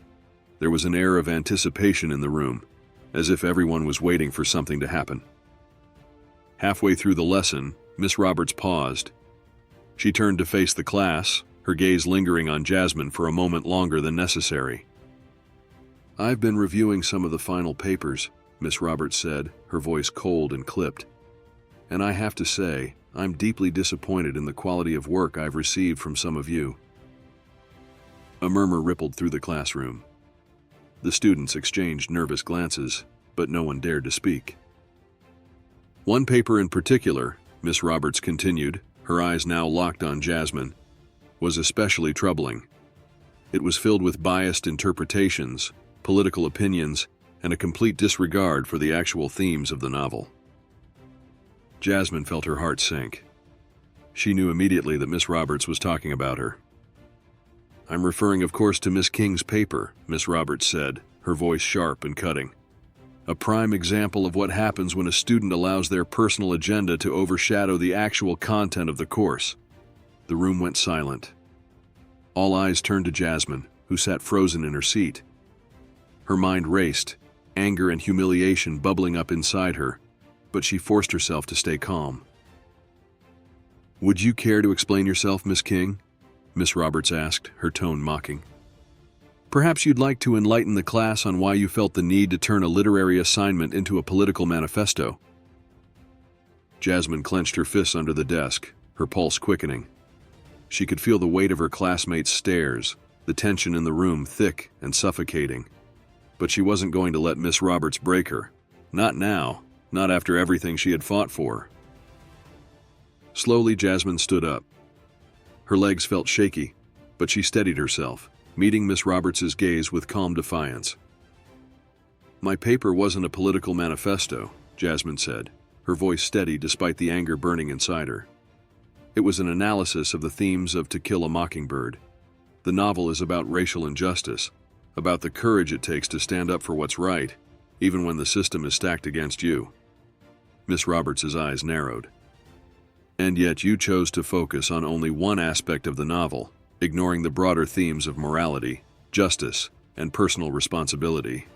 There was an air of anticipation in the room, as if everyone was waiting for something to happen. Halfway through the lesson, Miss Roberts paused. She turned to face the class, her gaze lingering on Jasmine for a moment longer than necessary. "I've been reviewing some of the final papers," Miss Roberts said, her voice cold and clipped. "And I have to say, I'm deeply disappointed in the quality of work I've received from some of you." A murmur rippled through the classroom. The students exchanged nervous glances, but no one dared to speak. "One paper in particular," Miss Roberts continued, her eyes now locked on Jasmine, "was especially troubling. It was filled with biased interpretations, political opinions, and a complete disregard for the actual themes of the novel." Jasmine felt her heart sink. She knew immediately that Miss Roberts was talking about her. "I'm referring, of course, to Miss King's paper," Miss Roberts said, her voice sharp and cutting. "A prime example of what happens when a student allows their personal agenda to overshadow the actual content of the course." The room went silent. All eyes turned to Jasmine, who sat frozen in her seat. Her mind raced, anger and humiliation bubbling up inside her, but she forced herself to stay calm. "Would you care to explain yourself, Miss King?" Miss Roberts asked, her tone mocking. Perhaps you'd like to enlighten the class on why you felt the need to turn a literary assignment into a political manifesto. Jasmine clenched her fists under the desk, her pulse quickening. She could feel the weight of her classmates' stares, the tension in the room thick and suffocating. But she wasn't going to let Miss Roberts break her. Not now, not after everything she had fought for. Slowly, Jasmine stood up. Her legs felt shaky, but she steadied herself, meeting Miss Roberts' gaze with calm defiance. My paper wasn't a political manifesto, Jasmine said, her voice steady despite the anger burning inside her. It was an analysis of the themes of To Kill a Mockingbird. The novel is about racial injustice, about the courage it takes to stand up for what's right, even when the system is stacked against you. Miss Roberts' eyes narrowed. And yet you chose to focus on only one aspect of the novel, ignoring the broader themes of morality, justice, and personal responsibility.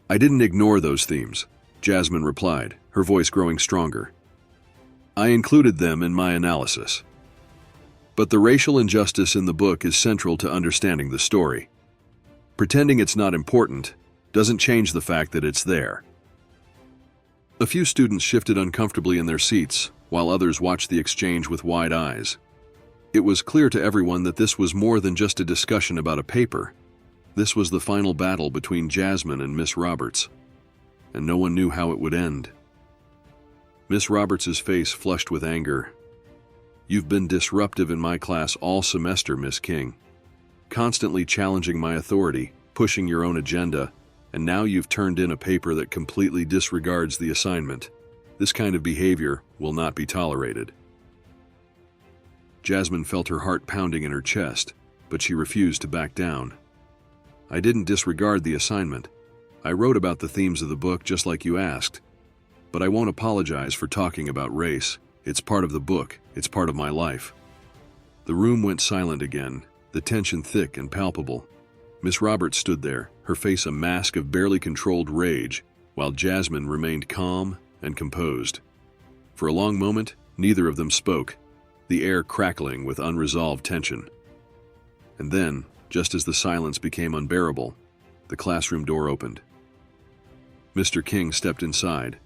I didn't ignore those themes, Jasmine replied, her voice growing stronger. I included them in my analysis. But the racial injustice in the book is central to understanding the story. Pretending it's not important doesn't change the fact that it's there. A few students shifted uncomfortably in their seats, while others watched the exchange with wide eyes. It was clear to everyone that this was more than just a discussion about a paper. This was the final battle between Jasmine and Miss Roberts, and no one knew how it would end. Miss Roberts' face flushed with anger. You've been disruptive in my class all semester, Miss King. Constantly challenging my authority, pushing your own agenda, and now you've turned in a paper that completely disregards the assignment. This kind of behavior will not be tolerated. Jasmine felt her heart pounding in her chest, but she refused to back down. I didn't disregard the assignment. I wrote about the themes of the book just like you asked. But I won't apologize for talking about race. It's part of the book. It's part of my life. The room went silent again, the tension thick and palpable. Miss Roberts stood there, her face a mask of barely controlled rage, while Jasmine remained calm and composed. For a long moment, neither of them spoke, the air crackling with unresolved tension. And then, just as the silence became unbearable, the classroom door opened. Mr. King stepped inside,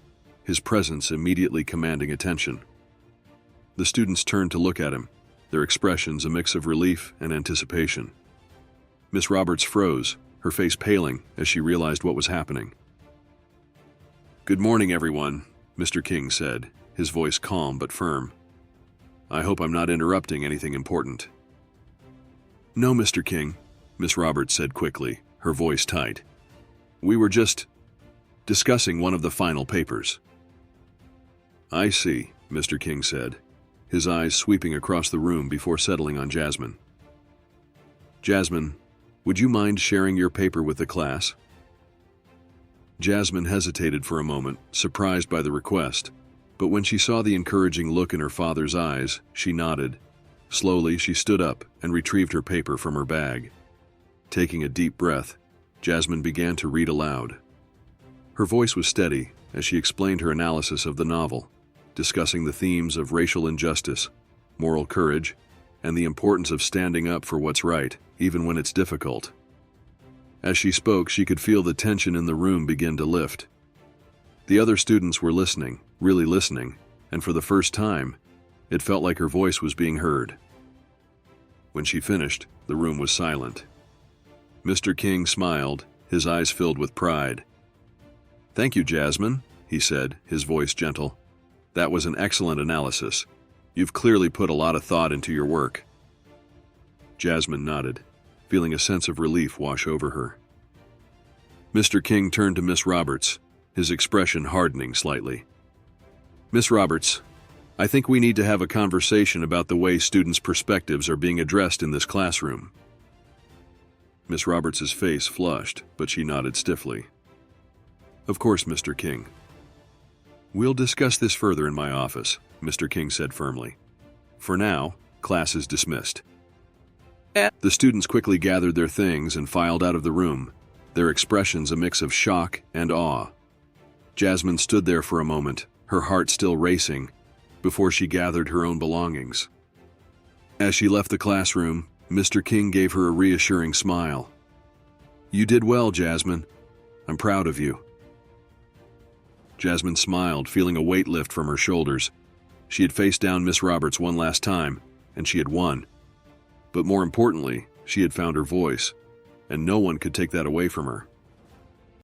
his presence immediately commanding attention. The students turned to look at him, their expressions a mix of relief and anticipation. Miss Roberts froze, her face paling as she realized what was happening. Good morning, everyone, Mr. King said, his voice calm but firm. I hope I'm not interrupting anything important. No, Mr. King, Miss Roberts said quickly, her voice tight. We were just discussing one of the final papers. I see, Mr. King said, his eyes sweeping across the room before settling on Jasmine. Jasmine, would you mind sharing your paper with the class? Jasmine hesitated for a moment, surprised by the request, but when she saw the encouraging look in her father's eyes, she nodded. Slowly, she stood up and retrieved her paper from her bag. Taking a deep breath, Jasmine began to read aloud. Her voice was steady as she explained her analysis of the novel, discussing the themes of racial injustice, moral courage, and the importance of standing up for what's right, even when it's difficult. As she spoke, she could feel the tension in the room begin to lift. The other students were listening, really listening, and for the first time, it felt like her voice was being heard. When she finished, the room was silent. Mr. King smiled, his eyes filled with pride. Thank you, Jasmine, he said, his voice gentle. That was an excellent analysis. You've clearly put a lot of thought into your work. Jasmine nodded, feeling a sense of relief wash over her. Mr. King turned to Miss Roberts, his expression hardening slightly. Miss Roberts, I think we need to have a conversation about the way students' perspectives are being addressed in this classroom. Miss Roberts' face flushed, but she nodded stiffly. Of course, Mr. King. We'll discuss this further in my office, Mr. King said firmly. For now, class is dismissed. The students quickly gathered their things and filed out of the room, their expressions a mix of shock and awe. Jasmine stood there for a moment, her heart still racing, before she gathered her own belongings. As she left the classroom, Mr. King gave her a reassuring smile. "You did well, Jasmine. I'm proud of you." Jasmine smiled, feeling a weight lift from her shoulders. She had faced down Miss Roberts one last time, and she had won. But more importantly, she had found her voice, and no one could take that away from her.